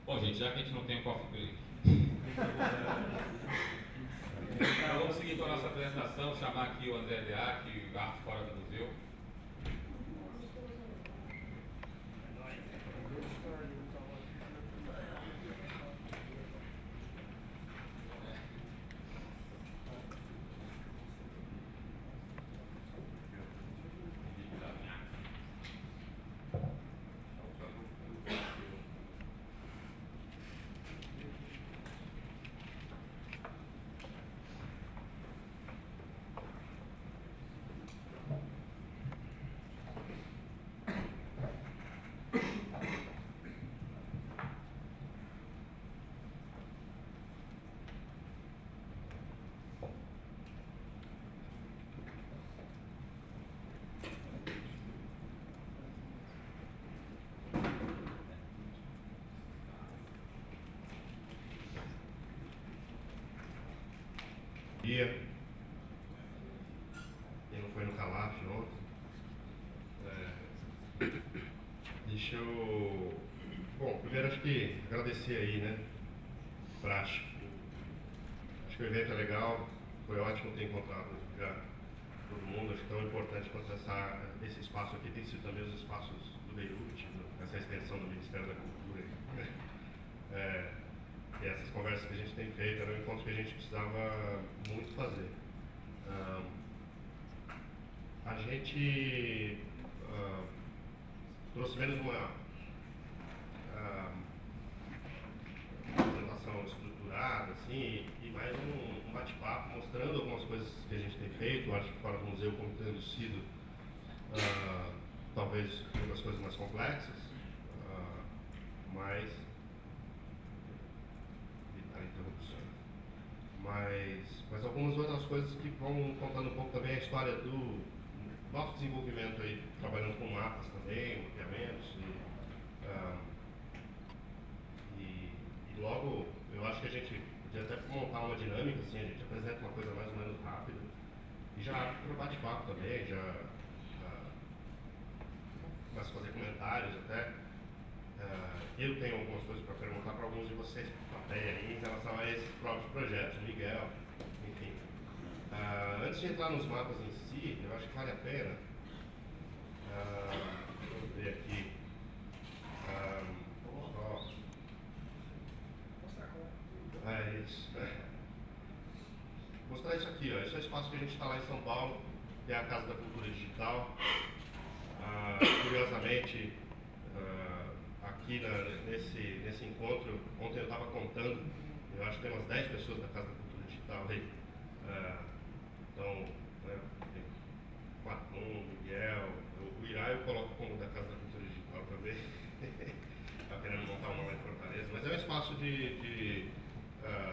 Bom, gente, já que a gente não tem um coffee break, então vamos seguir com a nossa apresentação, chamar aqui o André Deac, o Arte Fora do Museu. Quem não foi no Calaf ontem, deixa eu... Bom, primeiro acho que agradecer aí, né, Praxe. Acho que o evento é legal, foi ótimo ter encontrado já todo mundo, acho que tão importante quanto esse espaço aqui tem sido também os espaços do Beirute, essa extensão do Ministério da Cultura. E essas conversas que a gente tem feito era um encontro que a gente precisava muito fazer. A gente trouxe menos uma apresentação estruturada, assim, e mais um bate-papo mostrando algumas coisas que a gente tem feito, acho que fora do museu como tendo sido talvez uma das coisas mais complexas, mas algumas outras coisas que vão contando um pouco também a história do nosso desenvolvimento aí, trabalhando com mapas também, mapeamentos e logo eu acho que a gente podia até montar uma dinâmica, assim, a gente apresenta uma coisa mais ou menos rápida e já abre para o bate-papo também, já começa a fazer comentários até. Eu tenho algumas coisas para perguntar para alguns de vocês aí em relação a esses próprios projetos, Miguel, enfim. Antes de entrar nos mapas em si, eu acho que vale a pena. Deixa eu ver aqui. Isso. Mostrar isso aqui, ó. Esse é o espaço que a gente está lá em São Paulo, que é a Casa da Cultura Digital. Curiosamente, aqui nesse encontro, ontem eu estava contando, eu acho que tem umas 10 pessoas da Casa da Cultura Digital aí. Então, né, tem Miguel, o Irá eu coloco como da Casa da Cultura Digital também. Está querendo montar uma lá em Fortaleza, mas é um espaço de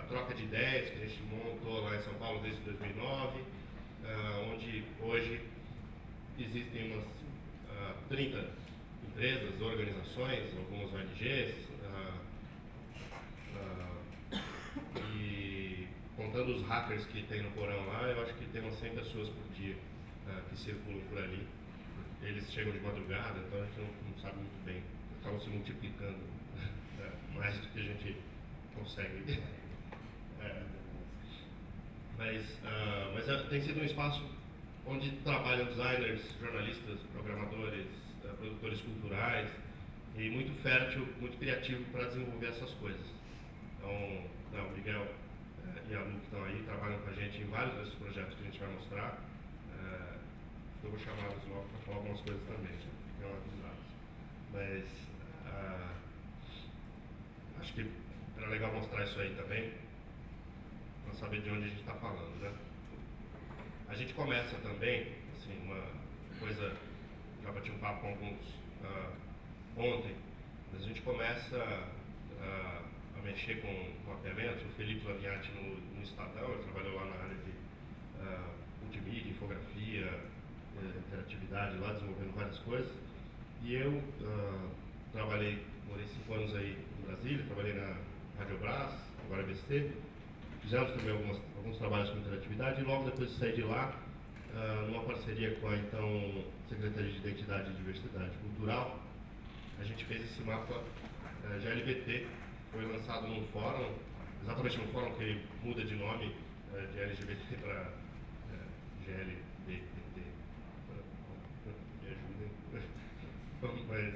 troca de ideias que a gente montou lá em São Paulo desde 2009, onde hoje existem umas 30 empresas, organizações, algumas ONGs, e contando os hackers que tem no porão lá, eu acho que tem umas 100 pessoas por dia que circulam por ali. Eles chegam de madrugada, então a gente não sabe muito bem, acabam se multiplicando mais do que a gente consegue. Mas tem sido um espaço onde trabalham designers, jornalistas, programadores, produtores culturais, e muito fértil, muito criativo para desenvolver essas coisas. Então, o Miguel e a Lu que estão aí trabalham com a gente em vários desses projetos que a gente vai mostrar. Eu vou chamá-los logo para falar algumas coisas também, já ficam avisados. Mas acho que era legal mostrar isso aí também, para saber de onde a gente está falando, né? A gente começa também, assim, uma coisa, já bati um papo com alguns ontem, mas a gente começa a mexer com mapeamentos. O Felipe Laviati no Estadão, ele trabalhou lá na área de multimídia, infografia, interatividade lá, desenvolvendo várias coisas. E eu morei 5 anos aí em Brasília, trabalhei na Rádio Brás, agora BC. Fizemos também alguns trabalhos com interatividade e logo depois de sair de lá, numa parceria com a então Secretaria de Identidade e Diversidade Cultural, a gente fez esse mapa GLBT, foi lançado num fórum, exatamente num fórum que ele muda de nome de LGBT para GLBT. Me ajudem. Mas,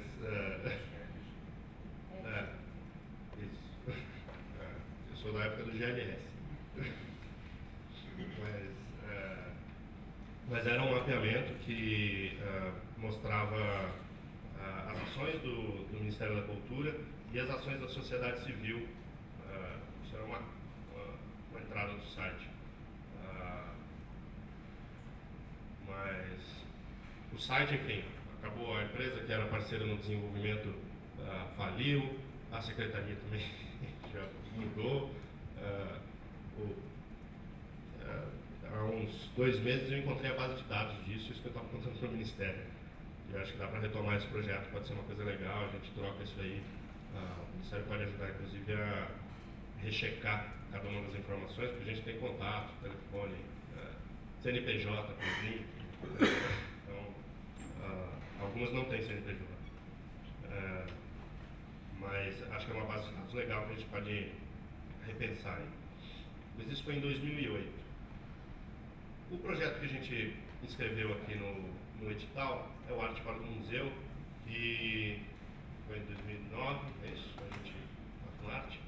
isso. Eu sou da época do GLS. Mas era um mapeamento que mostrava as ações do Ministério da Cultura e as ações da sociedade civil. Isso era uma entrada do site. Mas o site, enfim, acabou. A empresa que era parceira no desenvolvimento faliu, a secretaria também já mudou. Há uns 2 meses eu encontrei a base de dados disso, isso que eu estava contando para o Ministério. Eu acho que dá para retomar esse projeto, pode ser uma coisa legal, a gente troca isso aí. O Ministério pode ajudar, inclusive, a rechecar cada uma das informações, porque a gente tem contato, telefone, CNPJ, inclusive. Então, algumas não têm CNPJ. Mas acho que é uma base de dados legal que a gente pode repensar aí. Mas isso foi em 2008. O projeto que a gente inscreveu aqui no edital é o Arte Fora do Museu, que foi em 2009, é isso? A gente está com arte.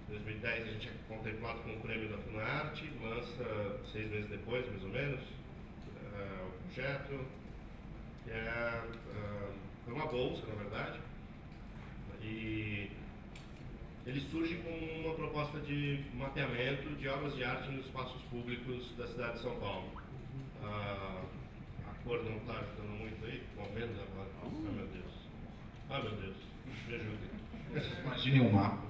Em 2010 a gente é contemplado com o prêmio da Funarte, lança 6 meses depois, mais ou menos, o projeto, que foi uma bolsa, na verdade, e ele surge com uma proposta de mapeamento de obras de arte nos espaços públicos da cidade de São Paulo. A cor não está ajudando muito aí, ao menos agora. Ah, meu Deus, me ajudem. Imagine um mapa.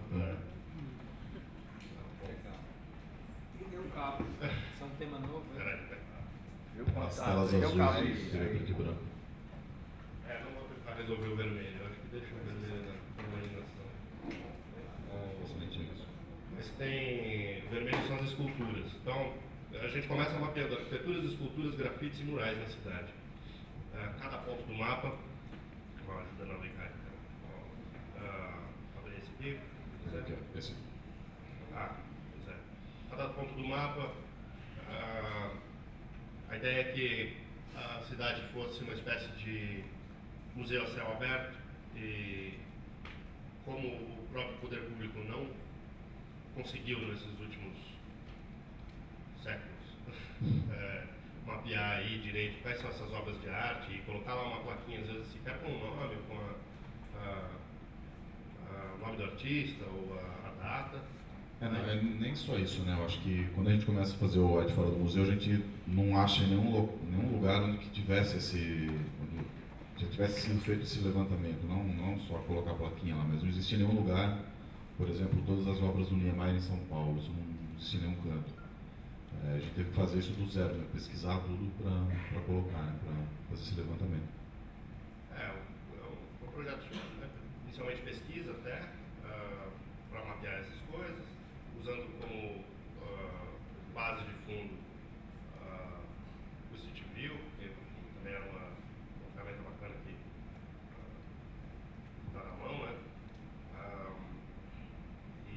E o cabo? Isso é um tema novo, né? As telas azuis, preto e branco. Não vou tentar resolver o vermelho, eu acho que deixa o vermelho na iluminação. Mas tem. Vermelho são as esculturas. Então, a gente começa mapeando arquiteturas, esculturas, grafites e murais na cidade. Cada ponto do mapa. Ajuda a navegar. Abrir esse aqui. Esse. Pois é. Cada ponto do mapa. A ideia é que a cidade fosse uma espécie de museu a céu aberto e como o próprio poder público não conseguiu nesses últimos séculos mapear aí direito quais são essas obras de arte e colocar lá uma plaquinha, às vezes sequer com o nome, com o nome do artista ou a data. Não é nem só isso, né? Eu acho que quando a gente começa a fazer o Arte Fora do Museu, a gente não acha nenhum lugar onde que tivesse onde já tivesse sido feito esse levantamento, não só colocar a plaquinha lá, mas não existia nenhum lugar, por exemplo, todas as obras do Niemeyer em São Paulo, isso não existia nenhum canto. A gente teve que fazer isso do zero, né? Pesquisar tudo para colocar, né? Para fazer esse levantamento. O projeto, né? Inicialmente pesquisa até, para mapear essas coisas, usando como base de fundo o City View, que também era uma ferramenta bacana que está na mão, né? E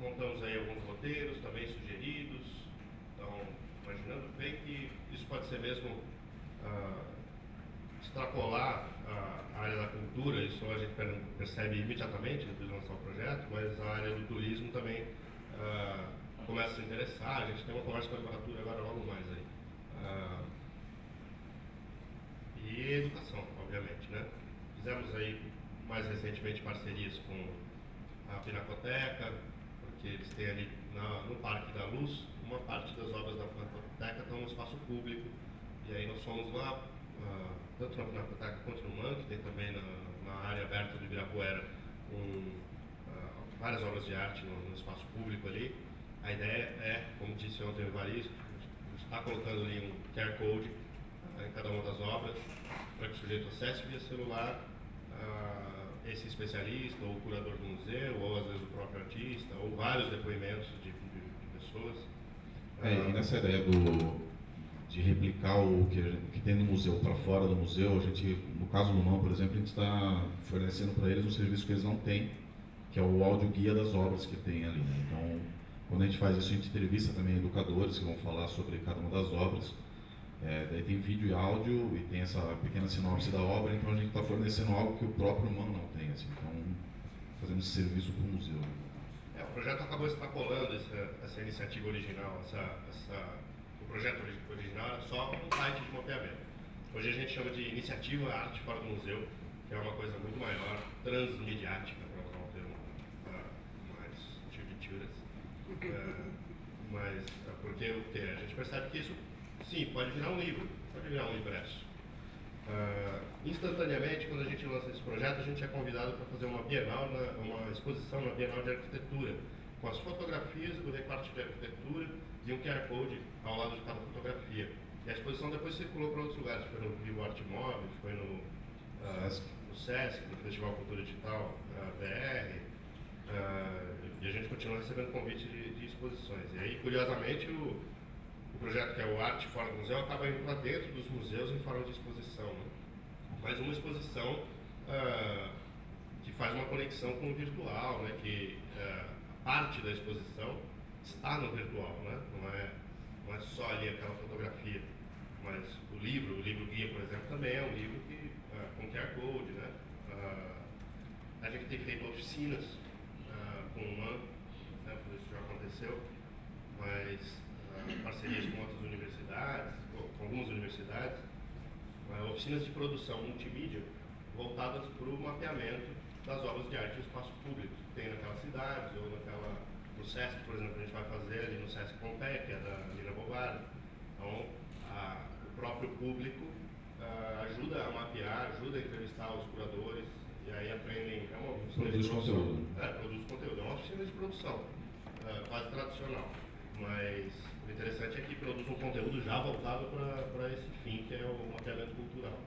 montamos aí alguns roteiros também sugeridos. Então, imaginando bem que isso pode ser mesmo extrapolar a área da cultura, isso a gente percebe imediatamente depois de lançar o projeto, mas a área do turismo também começa a se interessar. A gente tem uma conversa com a Cultura agora logo mais aí. E educação, obviamente, né? Fizemos aí mais recentemente parcerias com a Pinacoteca, porque eles têm ali no Parque da Luz, uma parte das obras da Pinacoteca estão no espaço público, e aí nós fomos lá, tanto na Pinacoteca quanto no MAN, que tem também na área aberta do Ibirapuera, várias obras de arte no espaço público ali. A ideia é, como disse ontem o Evaristo, a gente está colocando ali um QR Code em cada uma das obras, para que o sujeito acesse via celular esse especialista, ou o curador do museu, ou às vezes o próprio artista, ou vários depoimentos de pessoas. E nessa ideia de replicar o que tem no museu para fora do museu. A gente, no caso do MAM, por exemplo, a gente está fornecendo para eles um serviço que eles não têm, que é o áudio guia das obras que tem ali, né? Então, quando a gente faz isso, a gente entrevista também educadores que vão falar sobre cada uma das obras. Daí tem vídeo e áudio e tem essa pequena sinopse da obra, então a gente está fornecendo algo que o próprio MAM não tem, assim. Então, fazendo esse serviço para o museu. O projeto acabou extrapolando essa iniciativa original. O projeto original era só um site de mapeamento. Hoje a gente chama de Iniciativa Arte Fora do Museu, que é uma coisa muito maior, transmediática, para usar um termo mais chivituras. Mas porque a gente percebe que isso, sim, pode virar um livro, pode virar um impresso. Instantaneamente, quando a gente lança esse projeto, a gente é convidado para fazer uma exposição na Bienal de Arquitetura, com as fotografias do recorte de arquitetura e um QR Code ao lado de cada fotografia. E a exposição depois circulou para outros lugares, foi no Vivo Arte Móvel, foi no SESC, no Festival Cultura Digital BR, e a gente continua recebendo convites de exposições. E aí, curiosamente, o projeto que é o Arte Fora do Museu acaba indo para dentro dos museus em forma de exposição, né? Mas uma exposição que faz uma conexão com o virtual, né? Que parte da exposição está no virtual, né? Não é só ali aquela fotografia, mas o livro guia, por exemplo, também é um livro que, com QR Code, né? A gente tem feito oficinas com o MAN, né? Isso já aconteceu, mas parcerias com outras universidades, com algumas universidades, oficinas de produção multimídia voltadas para o mapeamento das obras de arte em espaço público que tem naquelas cidades, ou no SESC, por exemplo, a gente vai fazer ali no SESC Pompeia, que é da Lina Bobardi. Então, o próprio público ajuda a mapear, ajuda a entrevistar os curadores, e aí aprendem, é uma oficina de produção. Produz conteúdo, é uma oficina de produção, quase tradicional, mas o interessante é que produz um conteúdo já voltado para esse fim, que é o mapeamento cultural.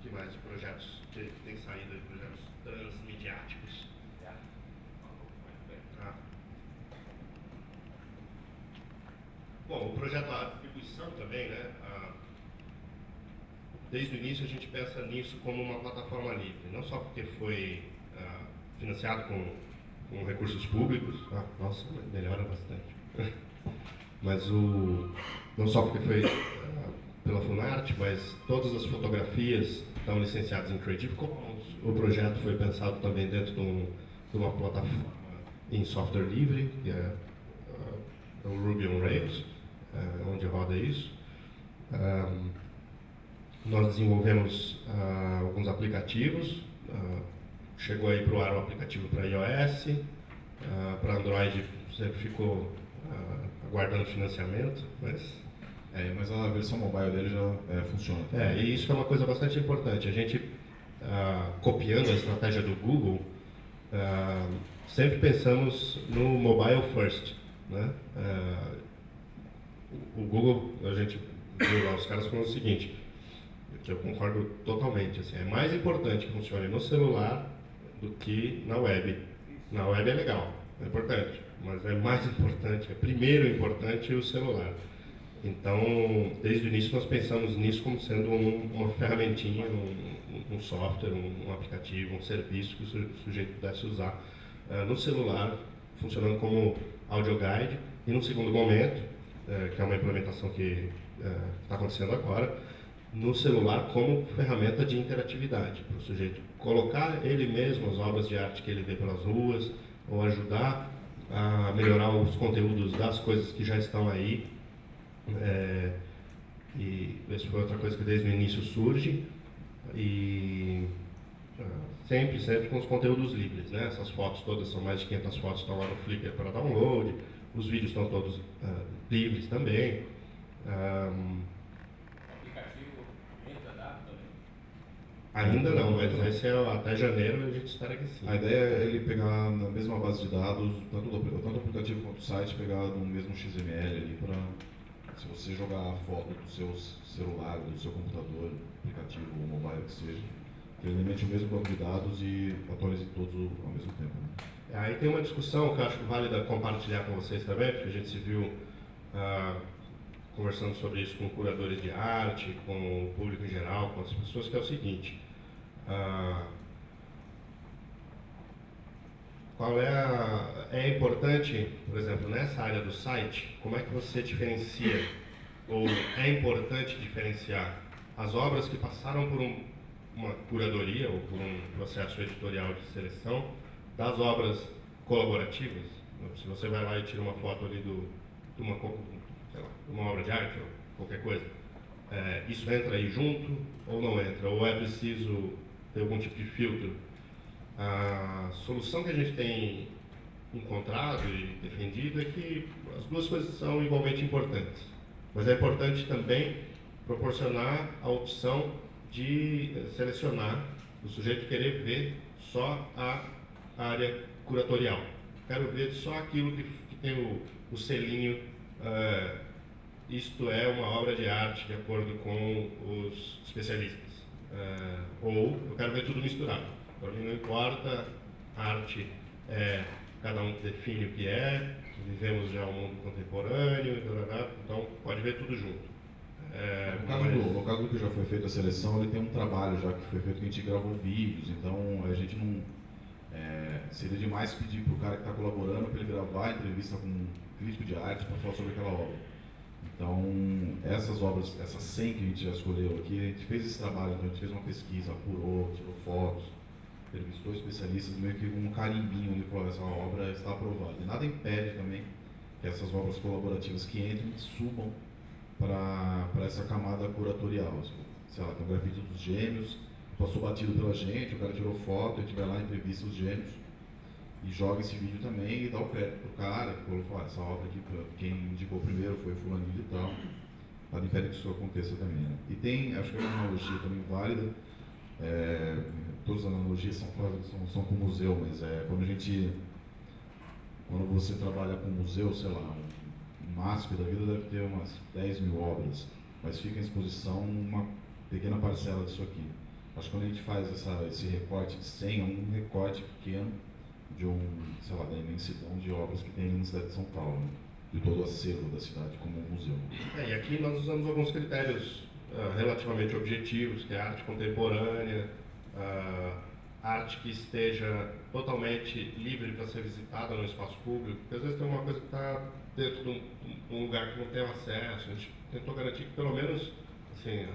Que mais projetos que tem saído aí, projetos transmediáticos? Bom, o projeto da atribuição também, né? Desde o início a gente pensa nisso como uma plataforma livre, não só porque foi financiado com recursos públicos, nossa, melhora bastante. Mas não só porque foi pela Funarte, mas todas as fotografias estão licenciadas em Creative Commons. O projeto foi pensado também dentro de uma plataforma em software livre, que é o Ruby on Rails, onde roda isso. Nós desenvolvemos alguns aplicativos. Chegou aí para o ar um aplicativo para iOS, para Android sempre ficou aguardando financiamento, mas a versão mobile dele já funciona. E isso é uma coisa bastante importante. A gente, copiando a estratégia do Google, sempre pensamos no mobile first, né? O Google, a gente viu lá, os caras falam o seguinte, que eu concordo totalmente, assim, é mais importante que funcione no celular do que na web. Na web é legal, é importante, mas é mais importante, é primeiro importante o celular. Então, desde o início nós pensamos nisso como sendo uma ferramentinha, um software, um aplicativo, um serviço que o sujeito pudesse usar no celular, funcionando como audio guide, e num segundo momento, que é uma implementação que está acontecendo agora, no celular como ferramenta de interatividade, para o sujeito colocar ele mesmo as obras de arte que ele vê pelas ruas, ou ajudar a melhorar os conteúdos das coisas que já estão aí. E isso foi outra coisa que desde o início surge, e sempre com os conteúdos livres, né? Essas fotos todas, são mais de 500 fotos, estão lá no Flickr para download, os vídeos estão todos livres também. Ainda não, mas esse é até janeiro a gente espera que sim. A ideia é ele pegar na mesma base de dados, tanto o aplicativo quanto o site, pegar no mesmo XML ali para, se você jogar a foto do seu celular, do seu computador, aplicativo ou mobile que seja, que ele alimente o mesmo banco de dados e atualize todos ao mesmo tempo. Né? Aí tem uma discussão que eu acho válida compartilhar com vocês também, porque a gente se viu conversando sobre isso com curadores de arte, com o público em geral, com as pessoas, que é o seguinte: é importante, por exemplo, nessa área do site, como é que você diferencia, ou é importante diferenciar as obras que passaram por uma curadoria ou por um processo editorial de seleção das obras colaborativas? Se você vai lá e tira uma foto ali de uma obra de arte ou qualquer coisa, isso entra aí junto ou não entra? Ou é preciso ter algum tipo de filtro? A solução que a gente tem encontrado e defendido é que as duas coisas são igualmente importantes, mas é importante também proporcionar a opção de selecionar, o sujeito querer ver só a área curatorial. Quero ver só aquilo que tem o selinho, isto é uma obra de arte de acordo com os especialistas. Ou eu quero ver tudo misturado. Para mim não importa, arte cada um define o que é, vivemos já um mundo contemporâneo, então pode ver tudo junto. No caso do que já foi feito a seleção, ele tem um trabalho já que foi feito, que a gente gravou vídeos, então a gente não... seria demais pedir para o cara que está colaborando para ele gravar a entrevista com um crítico de arte para falar sobre aquela obra. Então, essas obras, essas 100 que a gente já escolheu aqui, a gente fez esse trabalho, então a gente fez uma pesquisa, apurou, tirou fotos, entrevistou especialistas, meio que um carimbinho ali, falou: essa obra está aprovada. E nada impede também que essas obras colaborativas que entrem subam para essa camada curatorial. Sei lá, tem o grafite dos gêmeos, passou batido pela gente, o cara tirou foto, a gente vai lá, entrevista os gêmeos e joga esse vídeo também e dá o crédito pro cara que falou: essa obra aqui, quem indicou primeiro foi fulaninho e tal. Nada impede que isso aconteça também, né? E tem, acho que é uma analogia também válida, todas as analogias são com o museu, mas quando você trabalha com museu, sei lá, um MASP da vida deve ter umas 10 mil obras, mas fica em exposição uma pequena parcela disso aqui. Acho que quando a gente faz esse recorte de 100, é um recorte pequeno de da imensidão de obras que tem na cidade de São Paulo, né? De todo o acervo da cidade como um museu. E aqui nós usamos alguns critérios relativamente objetivos, que é arte contemporânea, arte que esteja totalmente livre para ser visitada no espaço público, porque às vezes tem uma coisa que está dentro de um lugar que não tem acesso. A gente tentou garantir que pelo menos, assim,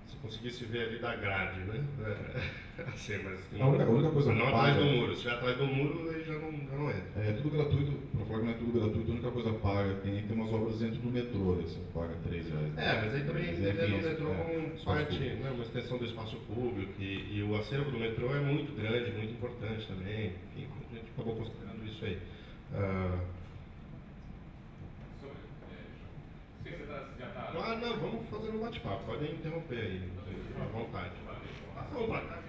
se conseguisse ver ali da grade, né? Assim, mas a única coisa não paga, atrás do muro. Se estiver atrás do muro, aí já não entra. É tudo gratuito, para falar que não é tudo gratuito, a única coisa paga tem umas obras dentro do metrô, né? Você paga R$3. Mas aí também entendendo o metrô como parte, público, né, uma extensão do espaço público, e o acervo do metrô é muito grande, muito importante também. Enfim, a gente acabou considerando isso aí. Não, vamos fazer um bate-papo, podem interromper aí, à vontade. Passa um pra cá.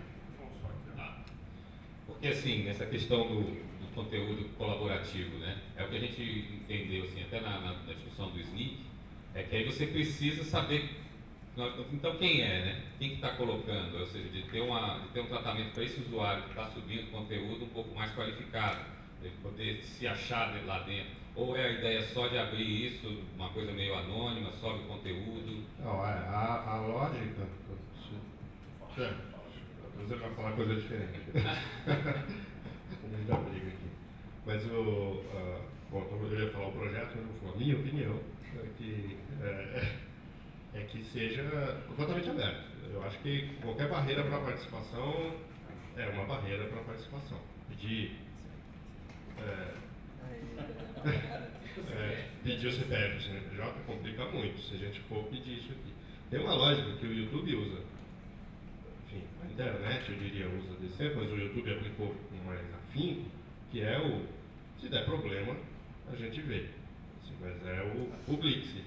Porque assim, essa questão do conteúdo colaborativo, né? É o que a gente entendeu, assim, até na discussão do SNCC, é que aí você precisa saber, então quem é, né? Quem que está colocando, ou seja, de ter um tratamento para esse usuário que está subindo conteúdo um pouco mais qualificado, ele poder se achar lá dentro. Ou é a ideia só de abrir isso, uma coisa meio anônima, sobe o conteúdo? Não, a lógica... Você vai falar coisa diferente. A gente já briga aqui. Mas bom, eu ia falar o projeto, mas eu vou falar. A minha opinião é que seja completamente aberto. Eu acho que qualquer barreira para a participação é uma barreira para a participação. Pedir o CPF, o CNPJ complica muito se a gente for pedir isso aqui. Tem uma lógica que o YouTube usa, enfim, a internet eu diria usa desse tempo, mas o YouTube aplicou com mais afinco, que é se der problema, a gente vê. Assim, mas é o public,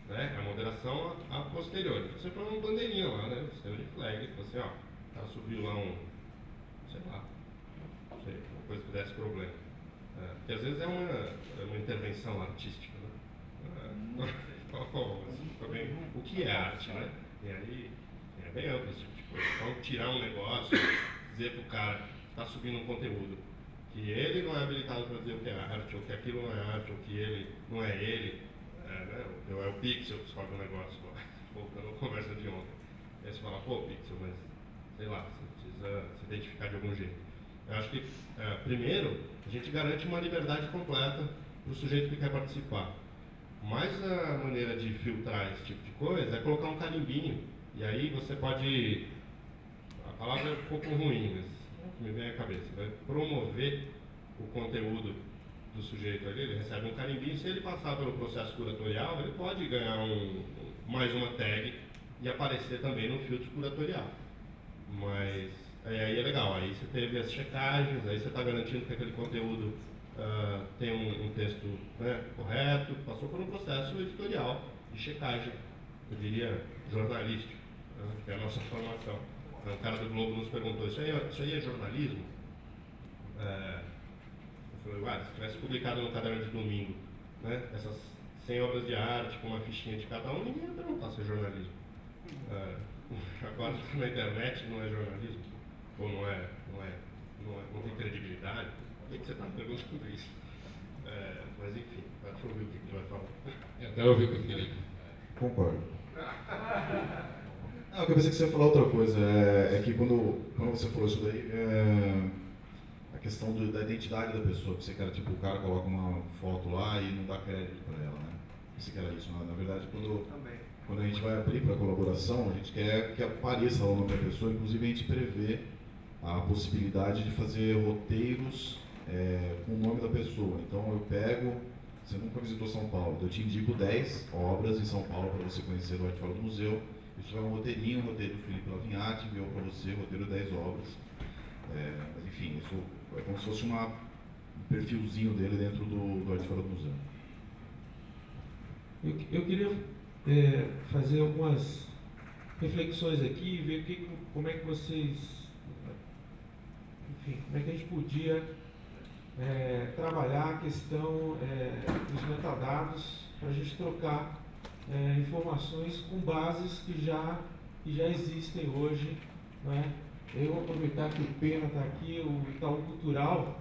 né? A moderação a posteriori. Você põe uma bandeirinha lá, né? Você tem um flag, você, subiu lá sei lá, não sei, uma coisa que desse problema. Porque às vezes é uma intervenção artística, né? Também, o que é arte, né? E aí é bem amplo esse tipo de coisa. Então, tirar um negócio, dizer para o cara que está subindo um conteúdo que ele não é habilitado para dizer o que é arte, ou que aquilo não é arte, ou que ele não é ele, É o Pixel que escolhe o negócio, voltando à conversa de ontem. Aí você fala, pô, Pixel, mas sei lá, você precisa se identificar de algum jeito. Eu acho que, primeiro, a gente garante uma liberdade completa para o sujeito que quer participar. Mas a maneira de filtrar esse tipo de coisa é colocar um carimbinho. E aí você pode, a palavra é um pouco ruim, mas me vem à cabeça, vai promover o conteúdo do sujeito ali, ele recebe um carimbinho. Se ele passar pelo processo curatorial, ele pode ganhar mais uma tag e aparecer também no filtro curatorial. Mas aí é legal, aí você teve as checagens, aí você está garantindo que aquele conteúdo tem um texto, né, correto, passou por um processo editorial de checagem, eu diria jornalístico, né, que é a nossa formação. O cara do Globo nos perguntou, isso aí é jornalismo? Eu falei, se tivesse publicado no Caderno de Domingo, né, essas 100 obras de arte com uma fichinha de cada um, ninguém ia perguntar se é jornalismo. Agora na internet não é jornalismo? Ou não tem credibilidade? Por que você está perguntando isso? Mas enfim, deixa eu ouvir o que você vai falar. Eu quero ouvir o que o Felipe. Concordo. Eu pensei que você ia falar outra coisa. É que quando você falou isso daí, a questão da identidade da pessoa, que você quer, tipo, o cara coloca uma foto lá e não dá crédito para ela, né? Você quer isso, né? Na verdade, quando a gente vai abrir para colaboração, a gente quer que apareça o nome da pessoa, inclusive a gente prevê a possibilidade de fazer roteiros com o nome da pessoa. Então eu pego, você nunca visitou São Paulo, eu te indico 10 obras em São Paulo para você conhecer do Arte Fora do Museu. Isso é um roteirinho, um roteiro do Felipe Lavinhati, enviou para você, roteiro 10 obras. Mas enfim, isso é como se fosse um perfilzinho dele dentro do Arte Fora do Museu. Eu queria fazer algumas reflexões aqui e ver como é que vocês, enfim, como é que a gente podia trabalhar a questão dos metadados para a gente trocar informações com bases que já existem hoje, né? Eu vou aproveitar que o Pena está aqui, o Itaú Cultural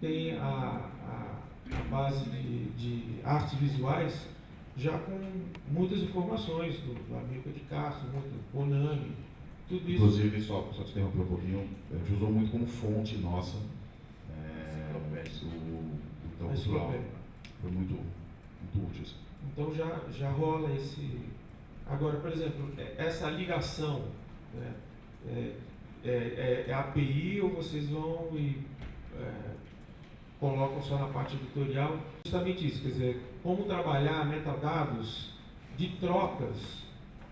tem a base de artes visuais já com muitas informações do Amílcar de Castro, do Bonami, tudo isso. Inclusive, só te interromper um pouquinho, a gente usou muito como fonte nossa o Itaú Cultural. Foi muito útil. Então já rola esse. Agora, por exemplo, essa ligação, né, é API ou vocês vão e colocam só na parte editorial? Justamente isso, quer dizer, como trabalhar metadados de trocas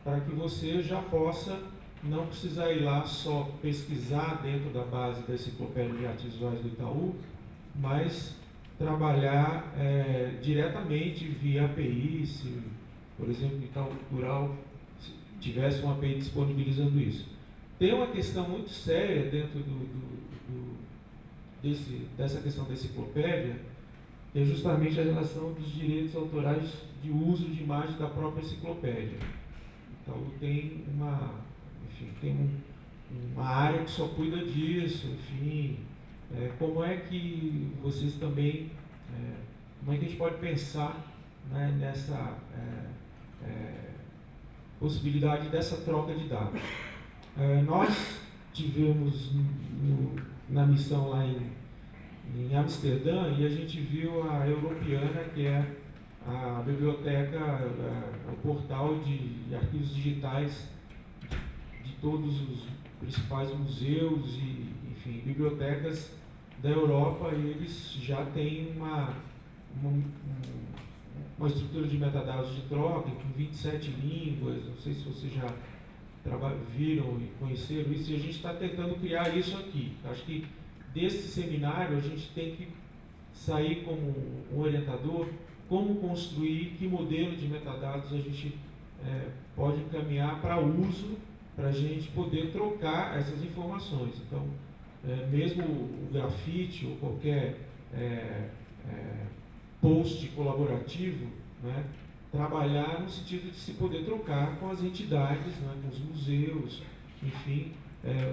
para que você já possa não precisar ir lá só pesquisar dentro da base da Enciclopédia de Artes Visuais do Itaú, mas trabalhar diretamente via API, se, por exemplo, o Itaú Cultural tivesse uma API disponibilizando isso. Tem uma questão muito séria dentro dessa questão da enciclopédia, que é justamente a relação dos direitos autorais de uso de imagem da própria enciclopédia. Então tem uma área que só cuida disso, enfim. Como é que vocês também, como é que a gente pode pensar, né, nessa possibilidade dessa troca de dados? Nós tivemos na missão lá em Amsterdã e a gente viu a Europeana, que é a biblioteca, o portal de arquivos digitais de todos os principais museus e, enfim, bibliotecas da Europa, e eles já têm uma estrutura de metadados de troca com 27 línguas. Não sei se vocês já viram e conheceram isso, e a gente está tentando criar isso aqui. Acho que desse seminário a gente tem que sair como um orientador, como construir, que modelo de metadados a gente pode encaminhar para uso, para a gente poder trocar essas informações. Então, mesmo o grafite ou qualquer post colaborativo, né, trabalhar no sentido de se poder trocar com as entidades, né, com os museus, enfim.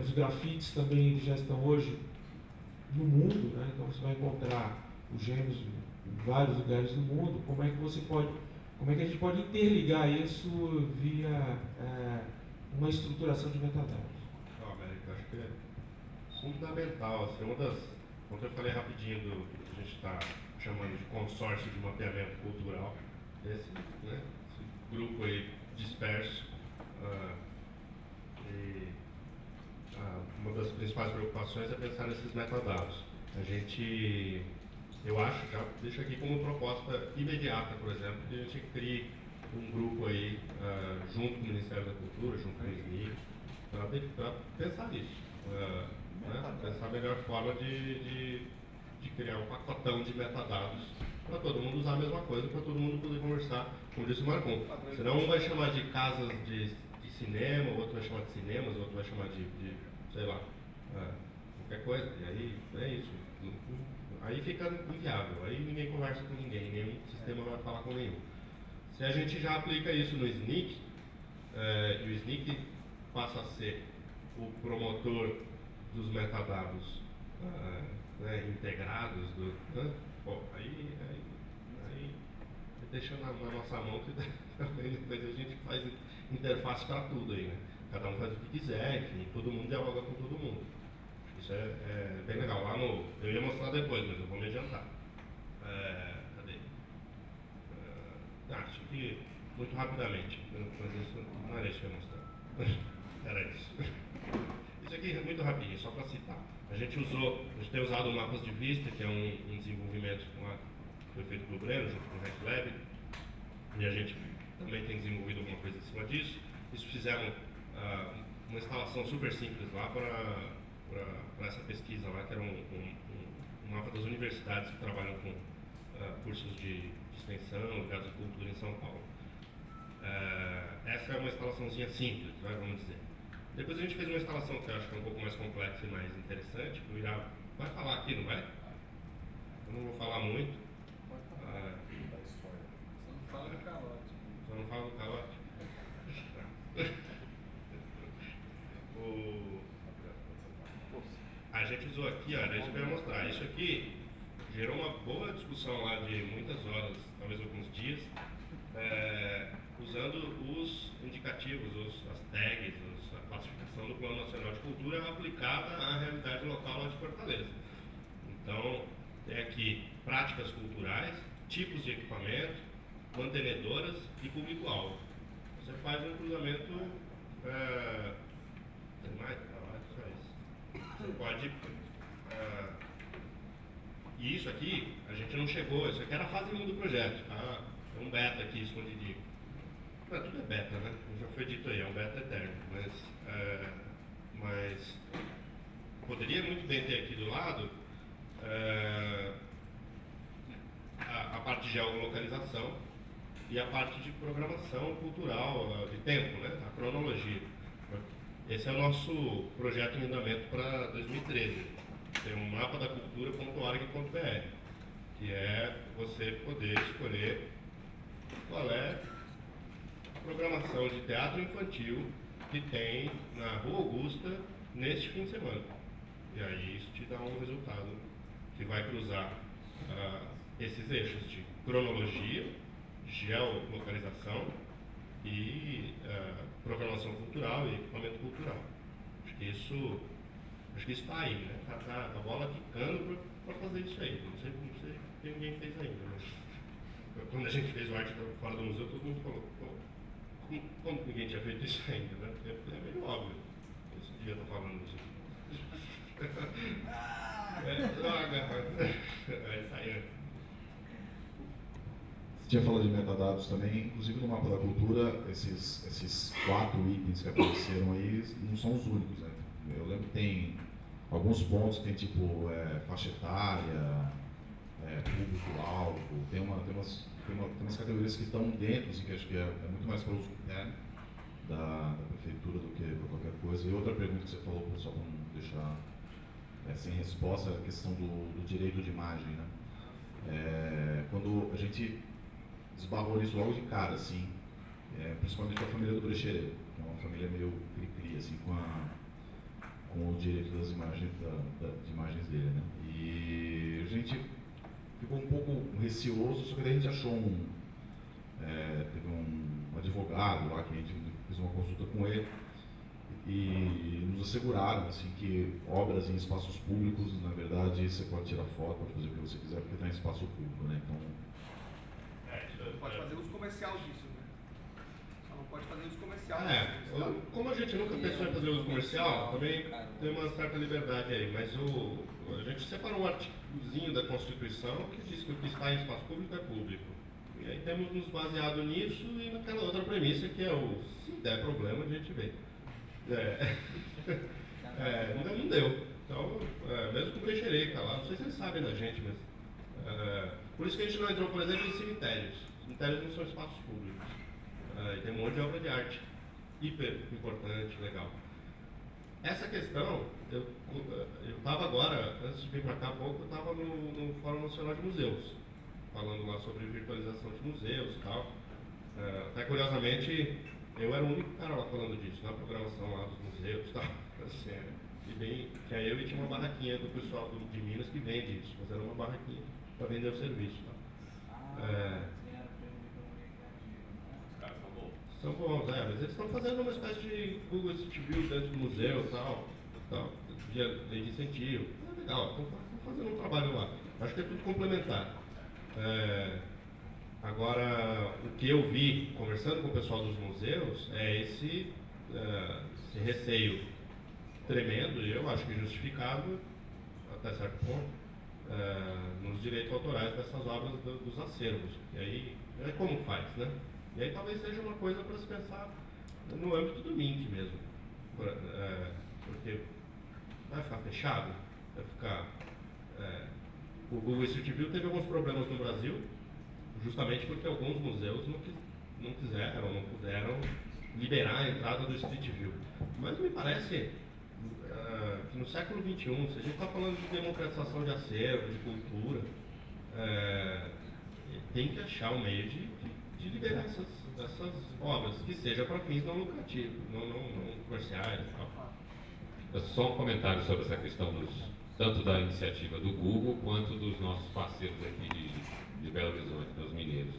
Os grafites também já estão hoje no mundo, né, então você vai encontrar os gêmeos em vários lugares do mundo. Como é que você pode como é que a gente pode interligar isso via uma estruturação de metadados? Não, América, acho que é fundamental. Assim, como eu falei rapidinho do que a gente está chamando de consórcio de mapeamento cultural, esse grupo aí disperso, uma das principais preocupações é pensar nesses metadados. Eu acho, já deixo aqui como proposta imediata, por exemplo, que a gente crie um grupo aí, junto com o Ministério da Cultura, junto com o SNIC, para pensar nisso. Pensar a melhor forma de criar um pacotão de metadados para todo mundo usar a mesma coisa, para todo mundo poder conversar, como disse o Marcon. Senão um vai chamar de casas de cinema, o outro vai chamar de cinemas, o outro vai chamar de sei lá, qualquer coisa. E aí é isso. Aí fica inviável, aí ninguém conversa com ninguém, nenhum sistema vai falar com nenhum. Se a gente já aplica isso no SNIC, e o SNIC passa a ser o promotor dos metadados integrados, aí deixa na nossa mão que depois a gente faz interface para tudo aí, né? Cada um faz o que quiser, enfim, todo mundo dialoga com todo mundo. Isso é bem legal. Eu ia mostrar depois, mas eu vou me adiantar. Cadê? Isso aqui, muito rapidamente. Mas isso não era isso que eu ia mostrar. Era isso. Isso aqui é muito rapidinho, só para citar. A gente tem usado o Mapas de Vista, que é um desenvolvimento que foi feito pelo Breno, junto com o RecLab, e a gente também tem desenvolvido alguma coisa em cima disso. Isso fizeram uma instalação super simples lá para essa pesquisa lá, que era um mapa das universidades que trabalham com cursos de extensão, ligados à cultura em São Paulo. Essa é uma instalaçãozinha simples, vamos dizer. Depois a gente fez uma instalação que eu acho que é um pouco mais complexa e mais interessante, que o Irá vai falar aqui, não vai? Eu não vou falar muito. Só não fala do calote. Só não fala do calote. A gente usou aqui, olha, isso que eu ia mostrar. Isso aqui gerou uma boa discussão lá de muitas horas, talvez alguns dias, usando os indicativos, as tags, a classificação do Plano Nacional de Cultura aplicada à realidade local lá de Fortaleza. Então, tem aqui práticas culturais, tipos de equipamento, mantenedoras e público-alvo. Você faz um cruzamento, tem mais trabalho, só isso. Você pode, e isso aqui, a gente não chegou, isso aqui era a fase 1 do projeto, tá? É um beta aqui escondidinho. Tudo é beta, né? Já foi dito aí, é um beta eterno, mas poderia muito bem ter aqui do lado a parte de geolocalização e a parte de programação cultural, de tempo, né? A cronologia. Esse é o nosso projeto em andamento para 2013. Tem um mapa da cultura.org.br, que é você poder escolher qual é a programação de teatro infantil que tem na Rua Augusta neste fim de semana. E aí isso te dá um resultado que vai cruzar esses eixos de cronologia, geolocalização e programação cultural e equipamento cultural. Acho que isso está aí, né? Tá a bola quicando para fazer isso aí. Não sei se ninguém fez ainda, mas quando a gente fez o arte fora do museu, todo mundo falou, como ninguém tinha feito isso ainda, né? É meio óbvio. Eu devia estar falando isso. Vai sair antes. Você tinha falado de metadados também, inclusive no mapa da cultura, esses 4 itens que apareceram aí não são os únicos, né? Eu lembro que tem alguns pontos, tem tipo faixa etária, público-alvo, tem umas categorias que estão dentro, assim, que acho que é muito mais para o uso interno da prefeitura do que para qualquer coisa. E outra pergunta que você falou, só para não deixar sem resposta, é a questão do direito de imagem, né? Quando a gente esbarrou nisso logo de cara, assim, principalmente com a família do Brechereiro, que é uma família meio cri-cri, assim, com o direito das imagens, de imagens dele, né? E a gente ficou um pouco receoso, só que daí a gente achou teve um advogado lá que a gente fez uma consulta com ele e nos asseguraram assim, que obras em espaços públicos, na verdade, você pode tirar foto, pode fazer o que você quiser, porque está em espaço público, né? Então, Pode fazer uso comercial disso, né? Só não pode fazer uso comercial. Como a gente nunca pensou em fazer uso comercial, também tem uma certa liberdade aí, mas a gente separou um artigozinho da Constituição que diz que o que está em espaço público é público. E aí temos nos baseado nisso e naquela outra premissa que é se der problema a gente vê. Não deu. Então, mesmo com o Peixeira lá, não sei se eles sabem da gente, mas por isso que a gente não entrou, por exemplo, em cemitérios. Cemitérios não são espaços públicos. E tem um monte de obra de arte hiper importante, legal. Essa questão, eu estava agora, antes de vir para cá há pouco, eu estava no Fórum Nacional de Museus, falando lá sobre virtualização de museus e tal. Até curiosamente, eu era o único cara lá falando disso, na programação lá dos museus e tal. Assim, tinha eu e tinha uma barraquinha do pessoal de Minas que vende isso, mas era uma barraquinha para vender o serviço. São bons, mas eles estão fazendo uma espécie de Google Street View dentro do museu e tal, de incentivo. Legal, estão fazendo um trabalho lá. Acho que é tudo complementar. Agora, o que eu vi conversando com o pessoal dos museus é esse receio tremendo, e eu acho que justificável, até certo ponto, nos direitos autorais dessas obras dos acervos. E aí, como faz, né? E aí talvez seja uma coisa para se pensar no âmbito do MINC mesmo. Porque vai ficar fechado, vai ficar... o Google Street View teve alguns problemas no Brasil, justamente porque alguns museus não quiseram, não puderam liberar a entrada do Street View. Mas me parece que no século XXI, se a gente está falando de democratização de acervo, de cultura, tem que achar um meio de liberar essas obras, que seja para fins não lucrativos, não comerciais e tal. Só um comentário sobre essa questão tanto da iniciativa do Google quanto dos nossos parceiros aqui de Belo Horizonte, dos mineiros.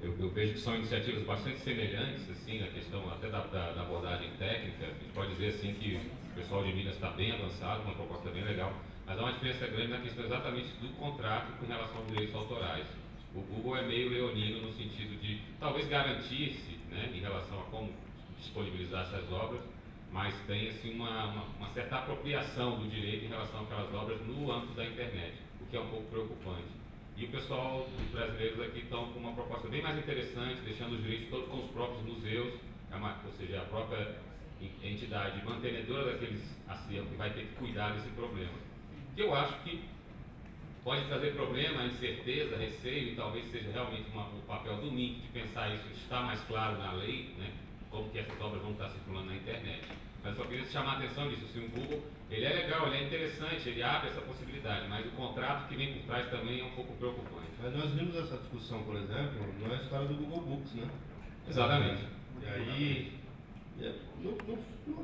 Eu vejo que são iniciativas bastante semelhantes, assim, na questão até da abordagem técnica. A gente pode dizer assim que o pessoal de Minas está bem avançado, uma proposta bem legal, mas há uma diferença grande na questão exatamente do contrato com relação aos direitos autorais. O Google é meio leonino no sentido de talvez garantir-se, né, em relação a como disponibilizar essas obras, mas tem assim, uma certa apropriação do direito em relação àquelas obras no âmbito da internet, o que é um pouco preocupante. E o pessoal, os brasileiros aqui estão com uma proposta bem mais interessante, deixando os direitos todos com os próprios museus, ou seja, a própria entidade mantenedora daqueles acervos que vai ter que cuidar desse problema. Que eu acho que pode trazer problema, incerteza, receio, e talvez seja realmente o papel do MINC de pensar isso, estar mais claro na lei, né, como que essas obras vão estar circulando na internet. Mas eu só queria chamar a atenção disso, assim, o Google, ele é legal, ele é interessante, ele abre essa possibilidade, mas o contrato que vem por trás também é um pouco preocupante. Mas nós vimos essa discussão, por exemplo, na história do Google Books, né? Exatamente. E aí,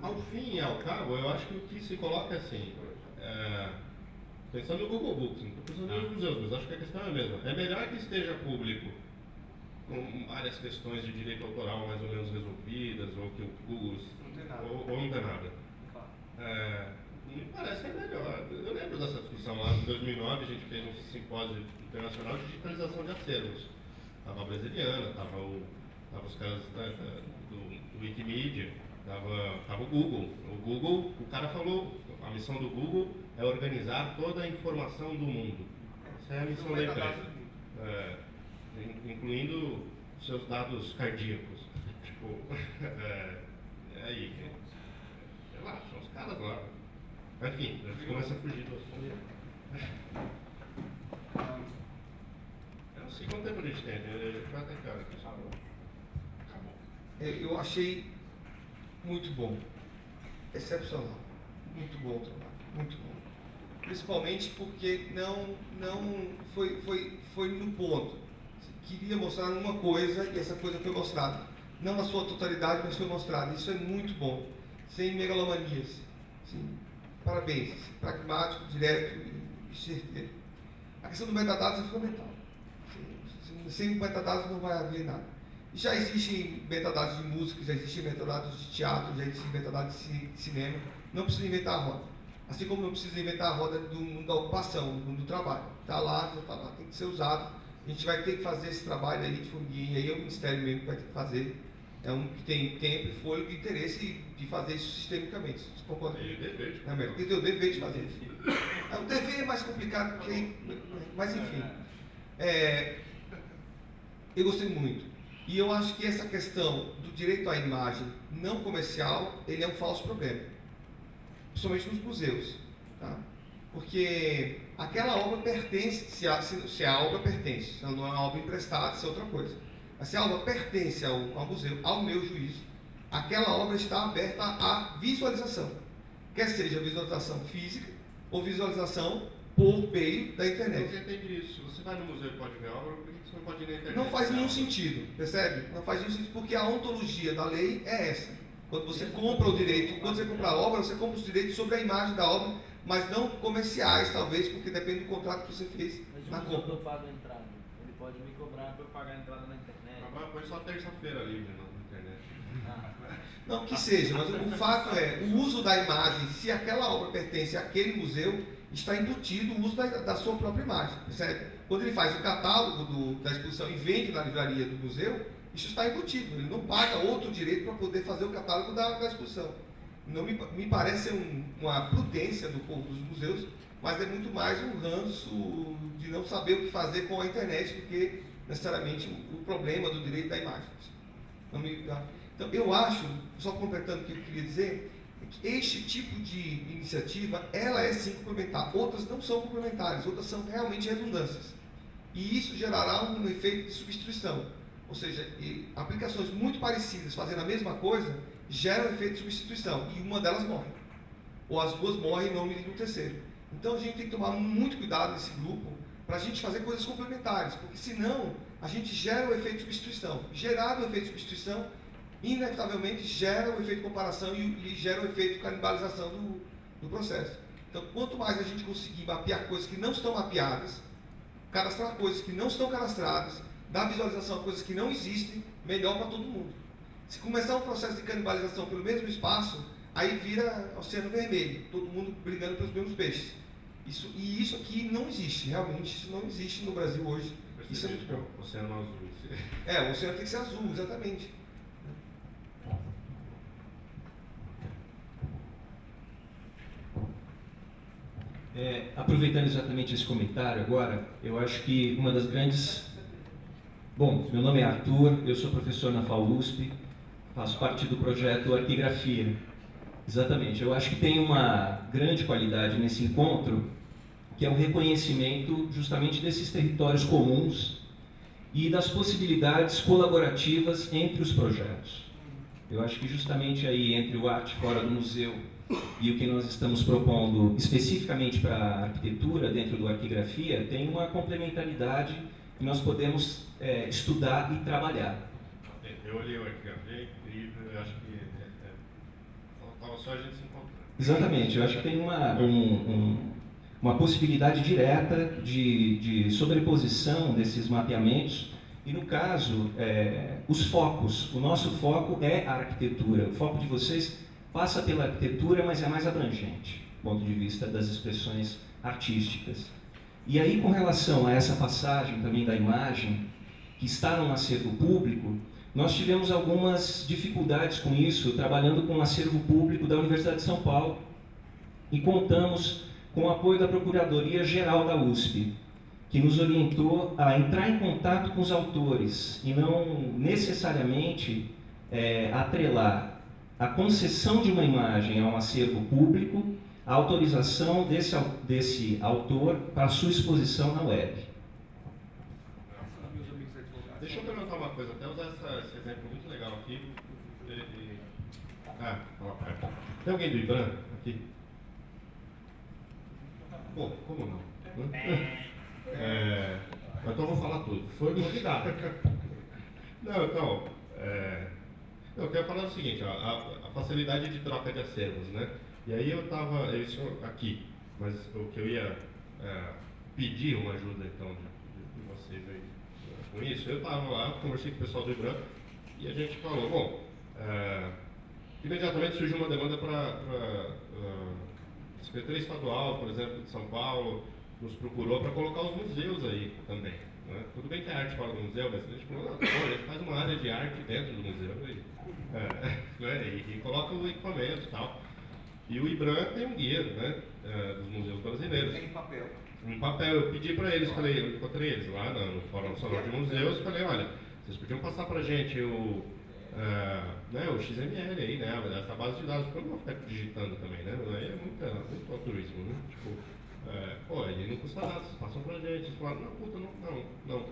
ao fim e ao cabo, eu acho que o que se coloca é assim, pensando no Google Books, não estou pensando nos museus, mas acho que a questão é a mesma. É melhor que esteja público, com várias questões de direito autoral mais ou menos resolvidas, ou que o Google ou não tem nada. Me parece que é melhor. Eu lembro dessa discussão lá em 2009, a gente fez um simpósio internacional de digitalização de acervos. Estava a Brasiliana, estava os caras do Wikimedia, estava o Google. O Google, o cara falou, a missão do Google é organizar toda a informação do mundo. Essa é a missão da empresa. Incluindo seus dados cardíacos. Tipo, aí, sei lá, são os caras lá. Enfim, a gente começa a fugir do assunto. Eu não sei quanto tempo a gente tem, já tem cara aqui. Acabou. Eu achei muito bom, excepcional, muito bom o trabalho, muito bom. Principalmente porque não foi no ponto. Queria mostrar uma coisa e essa coisa foi mostrada. Não na sua totalidade, mas foi mostrada. Isso é muito bom, sem megalomanias. Sim, parabéns, pragmático, direto e certeiro. A questão do metadados é fundamental. Sem metadados não vai haver nada. Já existem metadados de música, já existem metadados de teatro, já existem metadados de cinema. Não precisa inventar a roda. Assim como não precisa inventar a roda do mundo da ocupação, do mundo do trabalho. Está lá, já está lá, tem que ser usado. A gente vai ter que fazer esse trabalho aí de formiguinha, aí é o Ministério mesmo que vai ter que fazer. É um que tem tempo, fôlego e interesse de fazer isso sistemicamente. Você concorda? Tem o dever de Não, mas tem o dever de fazer isso. O dever é mais complicado que... Mas enfim. Eu gostei muito. E eu acho que essa questão do direito à imagem não comercial, ele é um falso problema. Principalmente nos museus. Tá? Porque aquela obra pertence, se a obra pertence, se não é uma obra emprestada, isso é outra coisa. Mas se a obra pertence ao museu, ao meu juízo, aquela obra está aberta à visualização. Quer seja visualização física ou visualização por meio da internet. Você entende isso? Se você vai no museu e pode ver a obra, por que você não pode ir na internet? Não faz nenhum sentido, percebe? Não faz nenhum sentido, porque a ontologia da lei é essa. Quando você compra o direito, quando você compra a obra, você compra os direitos sobre a imagem da obra, mas não comerciais, talvez, porque depende do contrato que você fez na Mas compra. eu pago a entrada. Ele pode me cobrar para eu pagar a entrada na internet. Põe só terça-feira livre na internet. Não, que seja, mas o fato é, o uso da imagem, se aquela obra pertence àquele museu, está embutido o uso da sua própria imagem, percebe? Quando ele faz o catálogo da exposição e vende na livraria do museu, isso está embutido, ele não paga outro direito para poder fazer o catálogo da exposição. Não me parece uma prudência do povo dos museus, mas é muito mais um ranço de não saber o que fazer com a internet do que necessariamente o problema do direito da imagem. Então, eu acho, só completando o que eu queria dizer, é que este tipo de iniciativa, ela é sim complementar. Outras não são complementares, outras são realmente redundâncias. E isso gerará um efeito de substituição. Ou seja, aplicações muito parecidas fazendo a mesma coisa geram efeito de substituição e uma delas morre. Ou as duas morrem em nome do terceiro. Então a gente tem que tomar muito cuidado nesse grupo para a gente fazer coisas complementares, porque senão a gente gera o efeito de substituição. Gerado o efeito de substituição, inevitavelmente gera o efeito de comparação e gera o efeito de canibalização do processo. Então, quanto mais a gente conseguir mapear coisas que não estão mapeadas, cadastrar coisas que não estão cadastradas, dar visualização a coisas que não existem, melhor para todo mundo. Se começar um processo de canibalização pelo mesmo espaço, aí vira oceano vermelho, todo mundo brigando pelos mesmos peixes. Isso aqui não existe, realmente, isso não existe no Brasil hoje. Isso é muito bom. Oceano azul. O oceano tem que ser azul, exatamente. Aproveitando exatamente esse comentário agora, eu acho que uma das grandes... Bom, meu nome é Arthur, eu sou professor na FAUSP, faço parte do projeto Arquigrafia. Exatamente, eu acho que tem uma grande qualidade nesse encontro, que é o reconhecimento justamente desses territórios comuns e das possibilidades colaborativas entre os projetos. Eu acho que justamente aí entre o Arte Fora do Museu e o que nós estamos propondo especificamente para a arquitetura dentro do Arquigrafia, tem uma complementaridade que nós podemos estudar e trabalhar. Eu olhei o Arquigrafia, é incrível, eu acho que faltava só a gente se encontrar. Exatamente, eu acho que tem uma possibilidade direta de sobreposição desses mapeamentos e, no caso, os focos. O nosso foco é a arquitetura. O foco de vocês passa pela arquitetura, mas é mais abrangente, do ponto de vista das expressões artísticas. E aí, com relação a essa passagem também da imagem, que está no acervo público, nós tivemos algumas dificuldades com isso, trabalhando com o acervo público da Universidade de São Paulo, e contamos com o apoio da Procuradoria-Geral da USP, que nos orientou a entrar em contato com os autores e não necessariamente atrelar a concessão de uma imagem a um acervo público, a autorização desse autor para a sua exposição na web. Deixa eu perguntar uma coisa, até usar esse exemplo muito legal aqui. Tem alguém do IBRAM aqui? Bom, como não? Então eu vou falar tudo. Foi convidado. Não, então, eu quero falar o seguinte, a facilidade de troca de acervos, né? E aí eu estava, isso aqui, mas o que eu ia pedir uma ajuda então de vocês aí, com isso, eu estava lá, conversei com o pessoal do IBRAM e a gente falou, bom, imediatamente surgiu uma demanda para a Secretaria Estadual, por exemplo, de São Paulo, nos procurou para colocar os museus aí também. Né? Tudo bem que a arte fora do museu, mas a gente falou, não, a gente faz uma área de arte dentro do museu e coloca o equipamento e tal. E o IBRAM tem um guia, né, dos museus brasileiros. Em papel. Um papel, eu pedi para eles, falei, eu encontrei eles lá no Fórum Nacional de Museus, falei, olha, vocês podiam passar para a gente o XML aí, né, essa base de dados, porque eu não vou ficar digitando também, né, aí é muito altruísmo, né, tipo, aí não custa nada, vocês passam para a gente, vocês falam, não, puta, não. Não,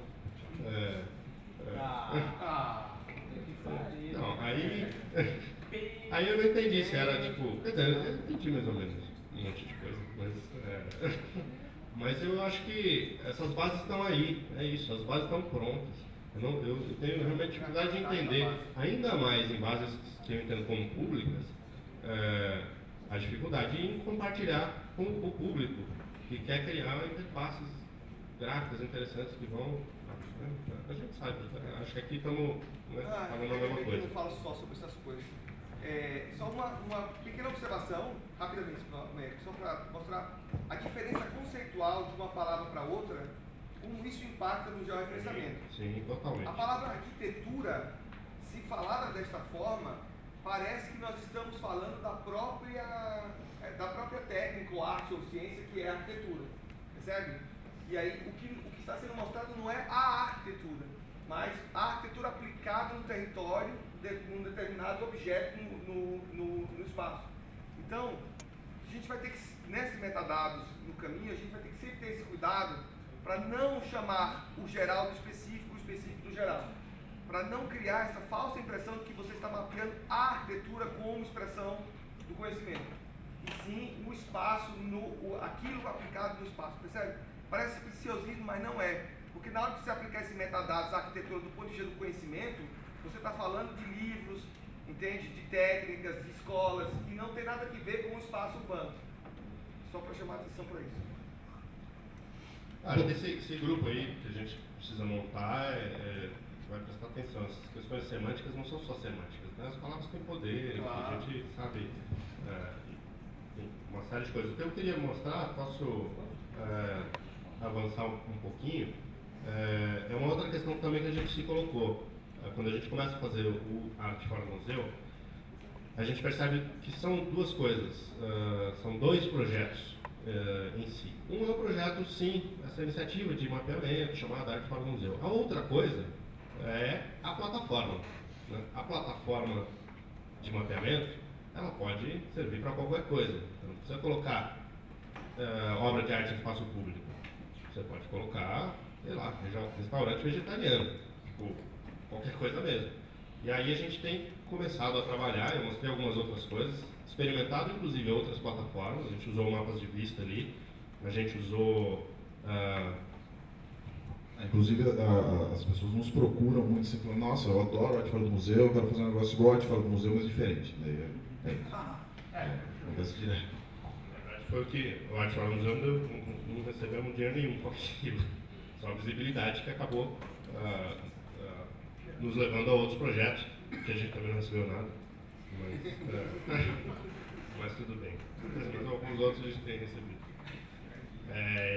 aí eu não entendi se era, tipo, quer dizer, eu entendi mais ou menos um monte de coisa, mas eu acho que essas bases estão aí, é isso, as bases estão prontas. Eu tenho realmente dificuldade de entender, ainda mais em bases que eu entendo como públicas, a dificuldade em compartilhar com o público que quer criar interfaces gráficas interessantes que vão. A gente sabe, acho que aqui estamos falando a mesma coisa. Eu não falo só sobre essas coisas. Só uma pequena observação, rapidamente, só para mostrar a diferença conceitual de uma palavra para outra, como isso impacta no georreferenciamento. Sim, totalmente. A palavra arquitetura, se falada desta forma, parece que nós estamos falando da própria técnica, ou arte ou ciência, que é a arquitetura. Percebe? E aí, o que está sendo mostrado não é a arquitetura, mas a arquitetura aplicada no território, num determinado objeto no espaço. Então, a gente vai ter que, nesses metadados no caminho, a gente vai ter que sempre ter esse cuidado para não chamar o geral do específico, o específico do geral. Para não criar essa falsa impressão de que você está mapeando a arquitetura como expressão do conhecimento. E sim o espaço, aquilo aplicado no espaço. Percebe? Parece preciosismo, mas não é. Porque na hora de você aplicar esse metadados à arquitetura do ponto de vista do conhecimento, você está falando de livros, entende? De técnicas, de escolas, que não tem nada a ver com o espaço urbano. Só para chamar a atenção para isso. Esse grupo aí que a gente precisa montar, vai prestar atenção. Essas questões semânticas não são só semânticas, né? As palavras têm poder, a gente sabe uma série de coisas. O que eu queria mostrar, posso avançar um pouquinho, é uma outra questão também que a gente se colocou. Quando a gente começa a fazer o Arte Fora do Museu, a gente percebe que são duas coisas, são dois projetos em si. Um é o projeto, sim, essa iniciativa de mapeamento chamada Arte Fora do Museu. A outra coisa é a plataforma. Né? A plataforma de mapeamento, ela pode servir para qualquer coisa. Você não precisa colocar obra de arte em espaço público. Você pode colocar, sei lá, restaurante vegetariano, tipo, qualquer coisa mesmo. E aí a gente tem começado a trabalhar, eu mostrei algumas outras coisas, experimentado inclusive outras plataformas, a gente usou mapas de vista ali, a gente usou... Inclusive as pessoas nos procuram muito, sempre falam, nossa, eu adoro a arte fora do museu, eu quero fazer um negócio igual a arte fora do museu, mas diferente. Daí acontece direto. Foi o que o Arte Fora do Museu não recebemos dinheiro nenhum com aquilo, só a visibilidade que acabou nos levando a outros projetos, que a gente também não recebeu nada, mas tudo bem. Mas alguns outros a gente tem recebido.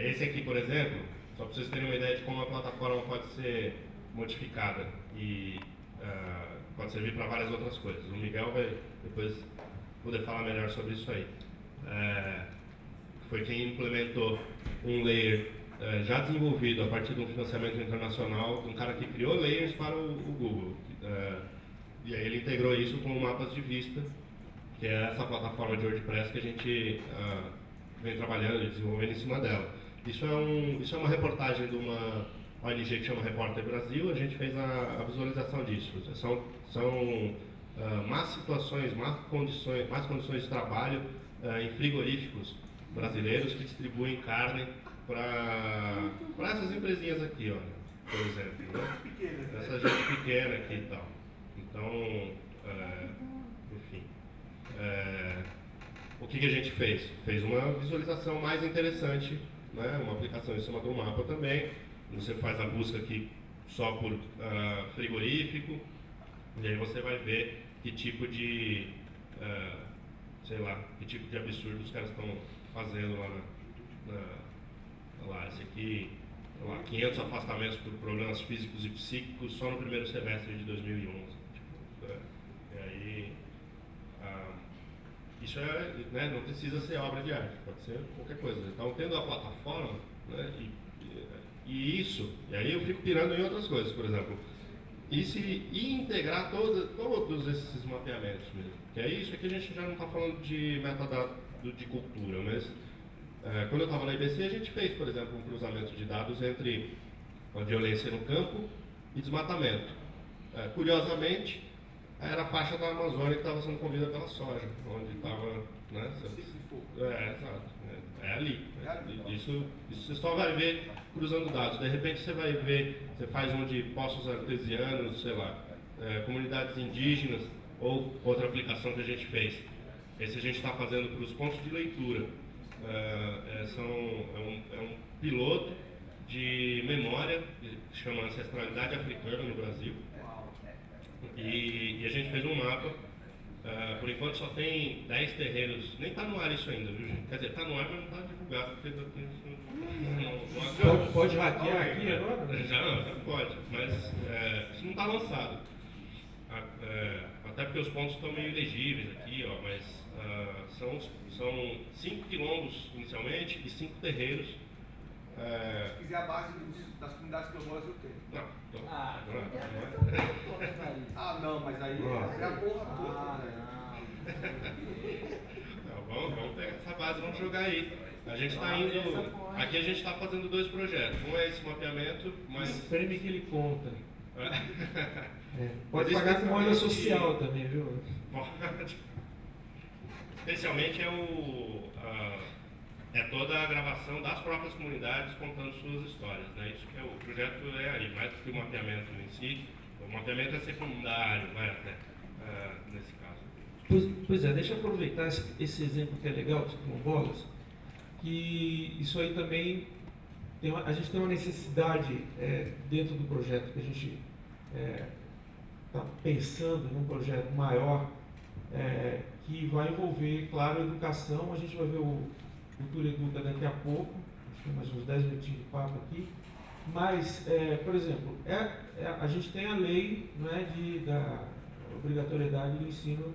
Esse aqui, por exemplo, só para vocês terem uma ideia de como a plataforma pode ser modificada e pode servir para várias outras coisas. O Miguel vai depois poder falar melhor sobre isso aí. Foi quem implementou um layer já desenvolvido a partir de um financiamento internacional, de um cara que criou layers para o Google. E aí ele integrou isso com mapas de vista, que é essa plataforma de WordPress que a gente vem trabalhando e desenvolvendo em cima dela. Isso é uma reportagem de uma ONG que chama Repórter Brasil, a gente fez a visualização disso. São más situações, más condições de trabalho em frigoríficos brasileiros que distribuem carne para essas empresinhas aqui, olha, por exemplo. Né? Essa gente pequena aqui e tal. Então, enfim. O que a gente fez? Fez uma visualização mais interessante, né? Uma aplicação em cima do mapa também. Você faz a busca aqui só por frigorífico, e aí você vai ver que tipo de, sei lá, que tipo de absurdo os caras estão fazendo lá lá, esse aqui, sei lá, 500 afastamentos por problemas físicos e psíquicos só no primeiro semestre de 2011. E aí, isso né, não precisa ser obra de arte, pode ser qualquer coisa. Então, tendo a plataforma, né, e aí eu fico pirando em outras coisas, por exemplo, e integrar todos esses mapeamentos mesmo. Que é isso, aqui a gente já não está falando de metadado de cultura, mas quando eu estava na IBC a gente fez, por exemplo, um cruzamento de dados entre a violência no campo e desmatamento. Curiosamente, era a faixa da Amazônia que estava sendo comida pela soja, onde estava, né? Exato. É ali. Isso você só vai ver cruzando dados. De repente você vai ver, você faz um de poços artesianos, sei lá, comunidades indígenas, ou outra aplicação que a gente fez. Esse a gente está fazendo para os pontos de leitura. É um piloto de memória, que chama Ancestralidade Africana no Brasil. E a gente fez um mapa. Por enquanto só tem 10 terreiros, nem está no ar isso ainda, viu, gente? Quer dizer, está no ar, mas não está divulgado, porque Pode hackear aqui agora? Já pode, mas isso não está lançado. Até porque os pontos estão meio ilegíveis aqui, ó, mas são 5 quilombos inicialmente e 5 terreiros. Se quiser a base das comunidades quilombolas, eu tenho. Não, mas aí é a porra toda. Vamos pegar essa base e vamos jogar aí. A gente está indo. Aqui a gente está fazendo 2 projetos. Um é esse mapeamento, mas. Espreme que ele conta. Mas Pode pagar com molho social também, viu? Pode. Especialmente é toda a gravação das próprias comunidades contando suas histórias, né? Isso que o projeto é aí, mais do que o mapeamento em si. O mapeamento é secundário, vai até, nesse caso. Pois é, deixa eu aproveitar esse exemplo que é legal dos quilombolas, que isso aí também, a gente tem uma necessidade dentro do projeto que a gente está pensando num projeto maior, que vai envolver, claro, a educação. A gente vai ver o Cultura Educa daqui a pouco, acho que mais uns 10 minutinhos de papo aqui, mas, por exemplo, a gente tem a lei, né, da obrigatoriedade do ensino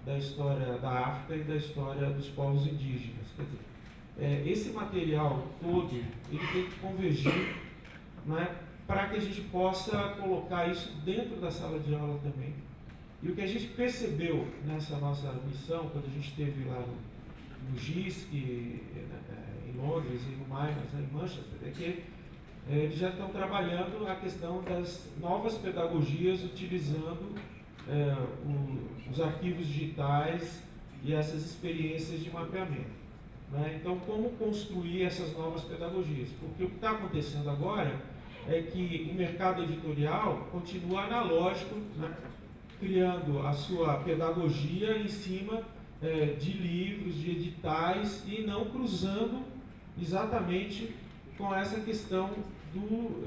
da história da África e da história dos povos indígenas. Quer dizer, esse material todo, ele tem que convergir, né, para que a gente possa colocar isso dentro da sala de aula também. E o que a gente percebeu nessa nossa missão, quando a gente esteve lá no GISC, em Londres e no Minas, em Manchester, é que eles já estão trabalhando a questão das novas pedagogias utilizando os arquivos digitais e essas experiências de mapeamento. Né? Então, como construir essas novas pedagogias? Porque o que está acontecendo agora é que o mercado editorial continua analógico, né? Criando a sua pedagogia em cima de livros, de editais, e não cruzando exatamente com essa questão do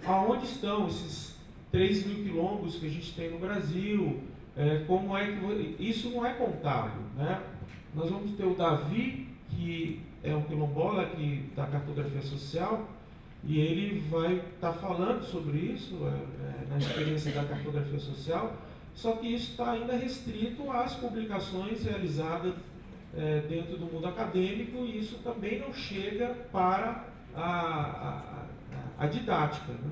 aonde estão esses 3.000 quilombos que a gente tem no Brasil, como é que isso não é contado, né? Nós vamos ter o Davi, que é um quilombola aqui da cartografia social, e ele vai estar falando sobre isso na experiência da cartografia social. Só que isso está ainda restrito às publicações realizadas dentro do mundo acadêmico, e isso também não chega para a didática, né?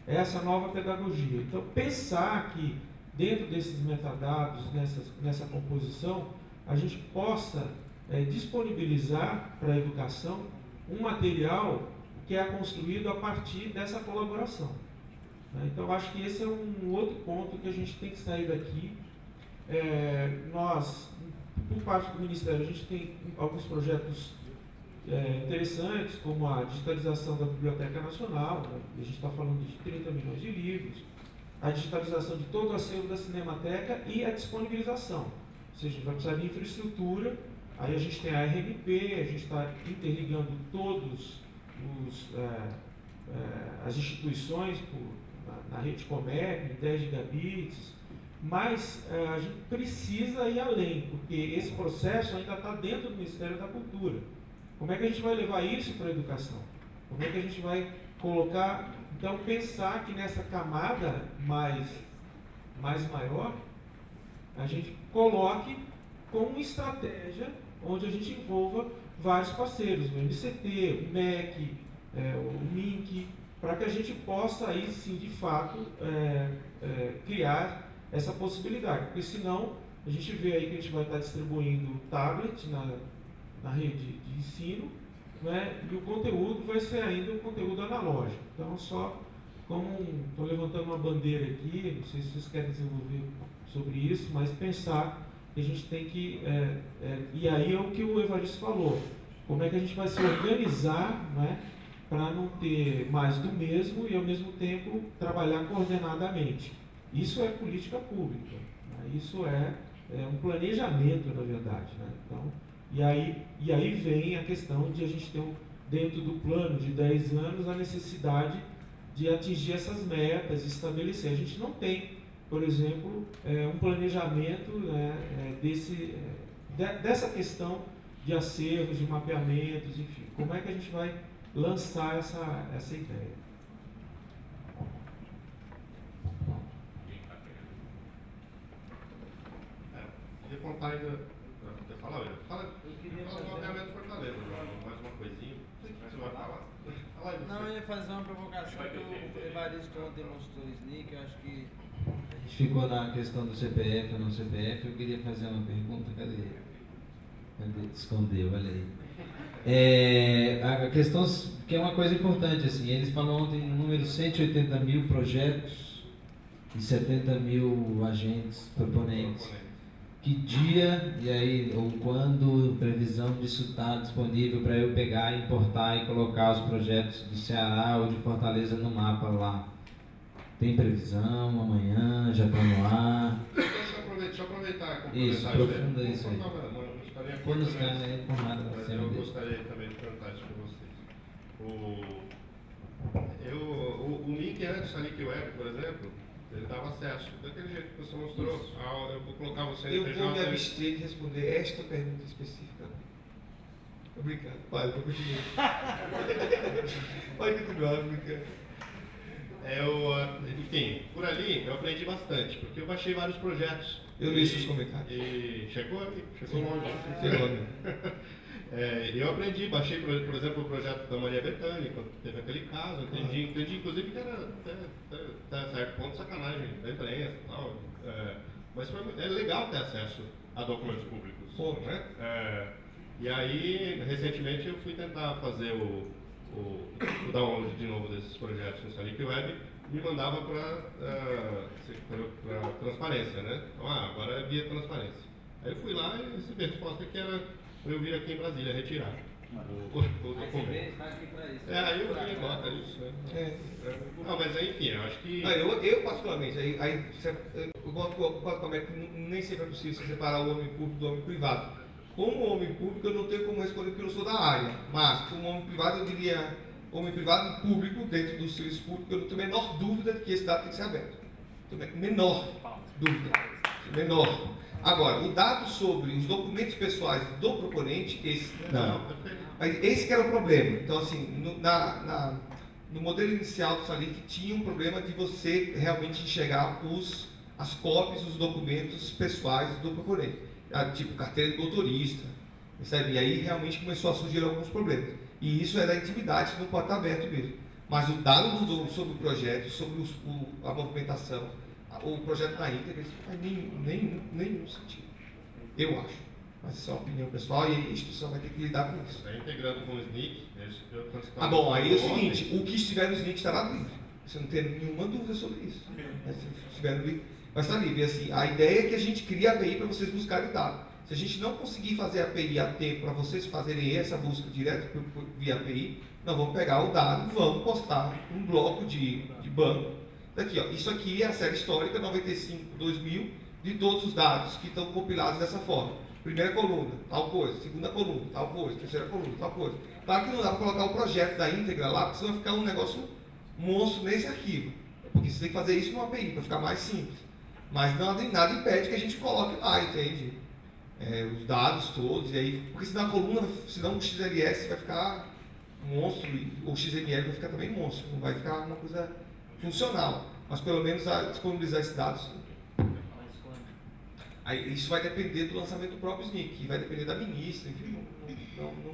Essa nova pedagogia. Então, pensar que dentro desses metadados, nessa composição, a gente possa disponibilizar para a educação um material que é construído a partir dessa colaboração. Então, acho que esse é um outro ponto que a gente tem que sair daqui. Nós, por parte do Ministério, a gente tem alguns projetos interessantes, como a digitalização da Biblioteca Nacional, né? A gente está falando de 30 milhões de livros, a digitalização de todo o acervo da Cinemateca e a disponibilização. Ou seja, vai precisar de infraestrutura, aí a gente tem a RNP, a gente está interligando todos as instituições na rede Comep, 10 gigabits, mas a gente precisa ir além, porque esse processo ainda está dentro do Ministério da Cultura. Como é que a gente vai levar isso para a educação? Como é que a gente vai colocar, então pensar que nessa camada mais maior, a gente coloque como estratégia onde a gente envolva vários parceiros, o MCT, o MEC, o MINC, para que a gente possa aí sim, de fato, criar essa possibilidade, porque senão a gente vê aí que a gente vai estar distribuindo tablet na rede de ensino, né, e o conteúdo vai ser ainda um conteúdo analógico. Então, só como estou levantando uma bandeira aqui, não sei se vocês querem desenvolver sobre isso, mas pensar que a gente tem que, e aí é o que o Evaristo falou, como é que a gente vai se organizar, né, para não ter mais do mesmo e ao mesmo tempo trabalhar coordenadamente. Isso é política pública, né? Isso é um planejamento, na verdade, né? Então, e aí vem a questão de a gente ter, dentro do plano de 10 anos, a necessidade de atingir essas metas, estabelecer. A gente não tem, por exemplo, um planejamento, né, dessa questão de acervos, de mapeamentos, enfim. Como é que a gente vai lançar essa ideia? Queria contar ainda. Fala do mapeamento de Fortaleza, mais uma coisinha. Você vai falar? Fala aí, Não, eu ia fazer uma provocação que o Evaristo ontem mostrou o SNIC, eu acho que a gente ficou na questão do CPF ou não CPF, eu queria fazer uma pergunta, cadê? Escondeu, olha aí. A questão, que é uma coisa importante, assim, eles falam ontem no número 180 mil projetos e 70 mil agentes proponentes. Que dia, e aí, ou quando, previsão disso está disponível para eu pegar, importar e colocar os projetos do Ceará ou de Fortaleza no mapa lá? Tem previsão amanhã, já está no ar? Deixa eu aproveitar e isso, aprofunda isso aí. Quando os caras aí por nada, eu gostaria também de perguntar isso para vocês. O link antes, a Link Web, por exemplo, ele dava acesso, daquele jeito que você mostrou. Eu vou colocar você no Eu vou me abster de responder esta pergunta específica. Obrigado. Vai, vou continuar. Pode continuar, obrigado. Enfim, por ali eu aprendi bastante, porque eu baixei vários projetos. Eu li seus comentários. E chegou ali, chegou longe. Chegou ali. Eu aprendi, baixei, por exemplo, o projeto da Maria Bethânia, quando teve aquele caso, entendi inclusive que era até certo ponto sacanagem da imprensa e tal. Mas é legal ter acesso a documentos públicos. Né? E aí, recentemente, eu fui tentar fazer o download de novo desses projetos no Salic Web, me mandava para transparência, né? Então, agora é via transparência. Aí eu fui lá e recebi a resposta que era para eu vir aqui em Brasília retirar o documento. Aí eu vi, nota isso. Não, mas enfim, eu acho que... Eu particularmente, eu concordo com a que nem sempre é possível separar o homem público do homem privado. Como homem público, eu não tenho como responder porque eu sou da área, mas como homem privado, eu diria homem privado e público dentro do serviço público, eu não tenho a menor dúvida de que esse dado tem que ser aberto. Menor dúvida. Menor. Agora, o dado sobre os documentos pessoais do proponente, esse não. Mas esse que era o problema. Então, assim, no modelo inicial do Salic tinha um problema de você realmente enxergar as cópias dos documentos pessoais do proponente. Tipo carteira de motorista, percebe? E aí realmente começou a surgir alguns problemas. E isso é da intimidade, isso não pode estar aberto mesmo. Mas o dado sobre o projeto, sobre a movimentação, o projeto da íntegra, isso não faz nenhum sentido. Eu acho. Mas isso é uma opinião pessoal e a instituição vai ter que lidar com isso. Está integrando com o SNIC. Bom, aí é o seguinte, o que estiver no SNIC estará livre. Você não tem nenhuma dúvida sobre isso. Se estiver no livre, vai estar livre. E assim, a ideia é que a gente crie a API para vocês buscarem o dado. Se a gente não conseguir fazer a API a tempo para vocês fazerem essa busca direto via API, nós vamos pegar o dado e vamos postar um bloco de banco. Daqui, ó, isso aqui é a série histórica 95-2000 de todos os dados que estão compilados dessa forma. Primeira coluna, tal coisa. Segunda coluna, tal coisa. Terceira coluna, tal coisa. Claro que não dá para colocar o projeto da íntegra lá, porque senão vai ficar um negócio monstro nesse arquivo. Porque você tem que fazer isso numa API, para ficar mais simples. Mas nada impede que a gente coloque lá, entende? Os dados todos, e aí, porque senão a coluna, senão o XLS vai ficar monstro, ou o XML vai ficar também monstro, não vai ficar uma coisa funcional. Mas pelo menos disponibilizar esses dados. Aí, isso vai depender do lançamento do próprio SNIC, vai depender da ministra, enfim,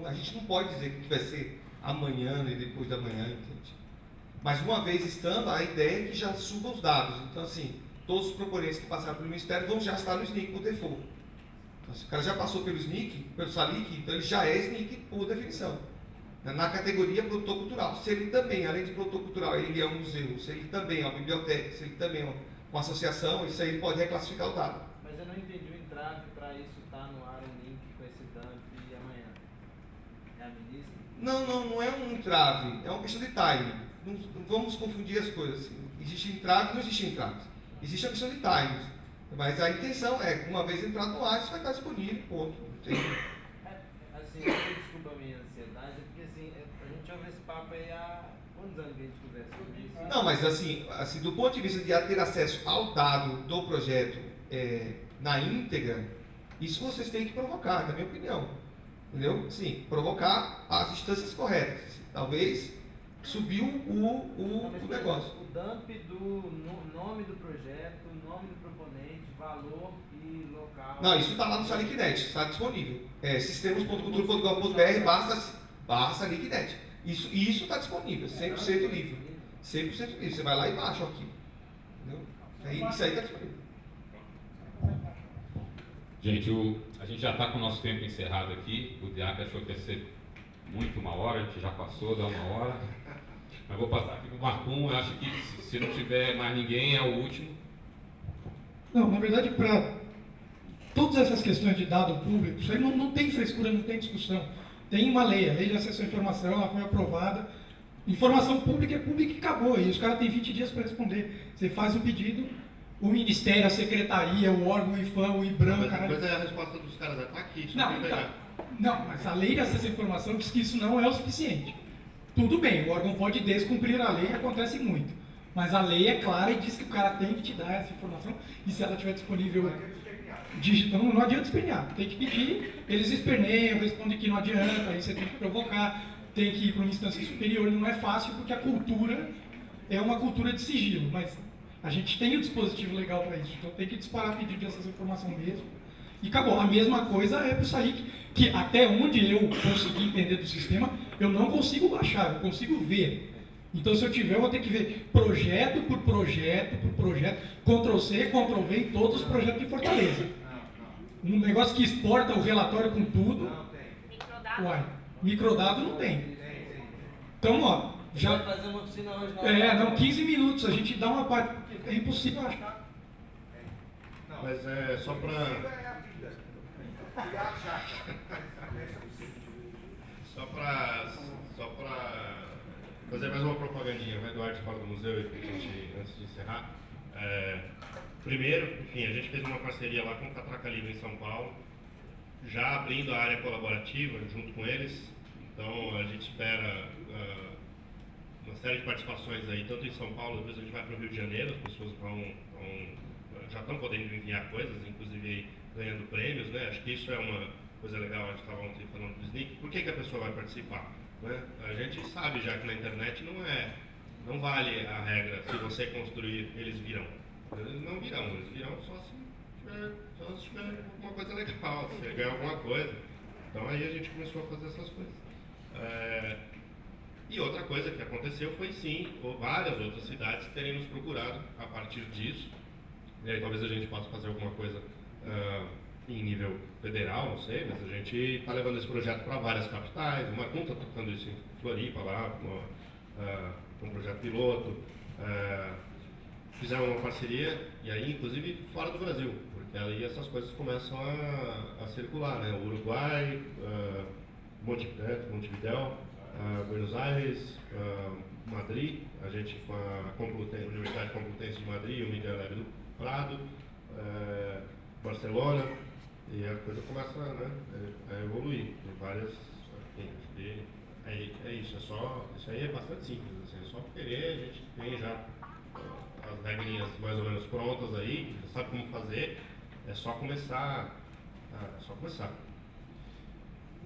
a gente não pode dizer que vai ser amanhã e depois da manhã, entende? Mas uma vez estando, a ideia é que já suba os dados. Então, assim, todos os proponentes que passaram pelo Ministério vão já estar no SNIC por default. Então, se o cara já passou pelo SNIC, pelo SALIC, então ele já é SNIC por definição. Na categoria produtor cultural. Se ele também, além de produtor cultural, ele é um museu, se ele também é uma biblioteca, se ele também é uma associação, isso aí ele pode reclassificar o dado. Mas eu não entendi o entrave para isso estar no ar um link com esse dump e amanhã. É a ministra? Não é um entrave, é uma questão de timing. Não vamos confundir as coisas. Existe entrave, não existe entrave. Existe a questão de timing. Mas a intenção é, uma vez entrado no ar, isso vai estar disponível, ponto. Assim, desculpa a minha ansiedade, porque assim, a gente ouve esse papo aí há quantos anos que a gente conversa sobre isso? Não, mas assim, do ponto de vista de ter acesso ao dado do projeto na íntegra, isso vocês têm que provocar, na minha opinião. Entendeu? Sim, provocar as instâncias corretas. Talvez subiu o negócio. O dump do nome do projeto, nome do proponente, valor e local. Não, isso está lá no SALICnet, está disponível. sistemas.cultura.gov.br/SALICnet. Isso está disponível, 100% livre. 100% livre. Você vai lá e baixa o arquivo. Entendeu? Isso aí está disponível. Gente, a gente já está com o nosso tempo encerrado aqui. O Diaco achou que ia ser muito uma hora, a gente já passou, dá uma hora. Mas vou passar aqui para o Marcum. Eu acho que se não tiver mais ninguém, é o último. Não, na verdade, para todas essas questões de dado público, isso aí não tem frescura, não tem discussão. Tem uma lei, a Lei de Acesso à Informação, ela foi aprovada. Informação pública é pública e acabou. E os caras têm 20 dias para responder. Você faz o pedido, o Ministério, a Secretaria, o órgão, o IFAM, o IBRAM... Mas a resposta dos caras está aqui. Não, mas a Lei de Acesso à Informação diz que isso não é o suficiente. Tudo bem, o órgão pode descumprir a lei, acontece muito. Mas a lei é clara e diz que o cara tem que te dar essa informação, e se ela estiver disponível digitando, não adianta espernear. Tem que pedir, eles esperneiam, respondem que não adianta, aí você tem que provocar, tem que ir para uma instância superior, não é fácil porque a cultura é uma cultura de sigilo, mas a gente tem o dispositivo legal para isso, então tem que disparar pedido de acesso à informação mesmo. E acabou. A mesma coisa é para o SALIC, que até onde eu consegui entender do sistema, eu não consigo baixar, eu consigo ver. Então, se eu tiver, eu vou ter que ver projeto por projeto, Ctrl+C, Ctrl+V em todos os projetos de Fortaleza. Um negócio que exporta o relatório com tudo. Não tem. Microdado? Uai, microdado não tem. Então, ó, já... Vai fazer uma oficina hoje não, 15 minutos, a gente dá uma parte, é impossível achar. Não. Mas é só Possível para... é a vida. E achar. Essa é possível. Só para fazer mais uma propagandinha, vai do Arte Fora do Museu, antes de encerrar. Primeiro, enfim, a gente fez uma parceria lá com o Catraca Livre em São Paulo, já abrindo a área colaborativa junto com eles. Então a gente espera uma série de participações aí, tanto em São Paulo, depois a gente vai para o Rio de Janeiro, as pessoas já estão podendo enviar coisas, inclusive aí, ganhando prêmios, né? Acho que isso é uma coisa legal, a gente estava ontem falando do SNIC. Por que a pessoa vai participar? Né? A gente sabe já que na internet não vale a regra, se você construir, eles virão. Eles não virão, eles virão só se tiver alguma coisa legal, se ganhar alguma coisa. Então aí a gente começou a fazer essas coisas. E outra coisa que aconteceu foi sim, várias outras cidades terem nos procurado a partir disso. E aí talvez a gente possa fazer alguma coisa em nível federal, não sei, mas a gente está levando esse projeto para várias capitais. O Marcum está tocando isso em Floripa, lá, com um projeto piloto. Fizemos uma parceria, e aí inclusive fora do Brasil, porque aí essas coisas começam a circular, né? O Uruguai, Montevidéu, Buenos Aires, Madrid, a gente com a Universidade Complutense de Madrid, o Media Lab do Prado, Barcelona, e a coisa começa, né, a evoluir. Tem várias. É isso, isso aí é bastante simples, assim, é só querer, a gente tem já as regrinhas mais ou menos prontas aí, já sabe como fazer, é só começar. É só começar.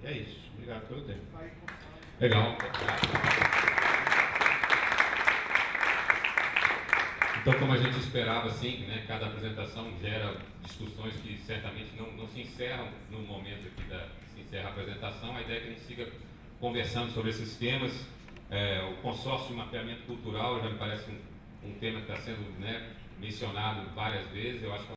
E é isso. Obrigado pelo tempo. Legal. Então, como a gente esperava, assim, né, cada apresentação gera discussões que certamente não se encerram no momento aqui se encerra a apresentação. A ideia é que a gente siga conversando sobre esses temas. O consórcio de mapeamento cultural já me parece um tema que está sendo, né, mencionado várias vezes. Eu acho que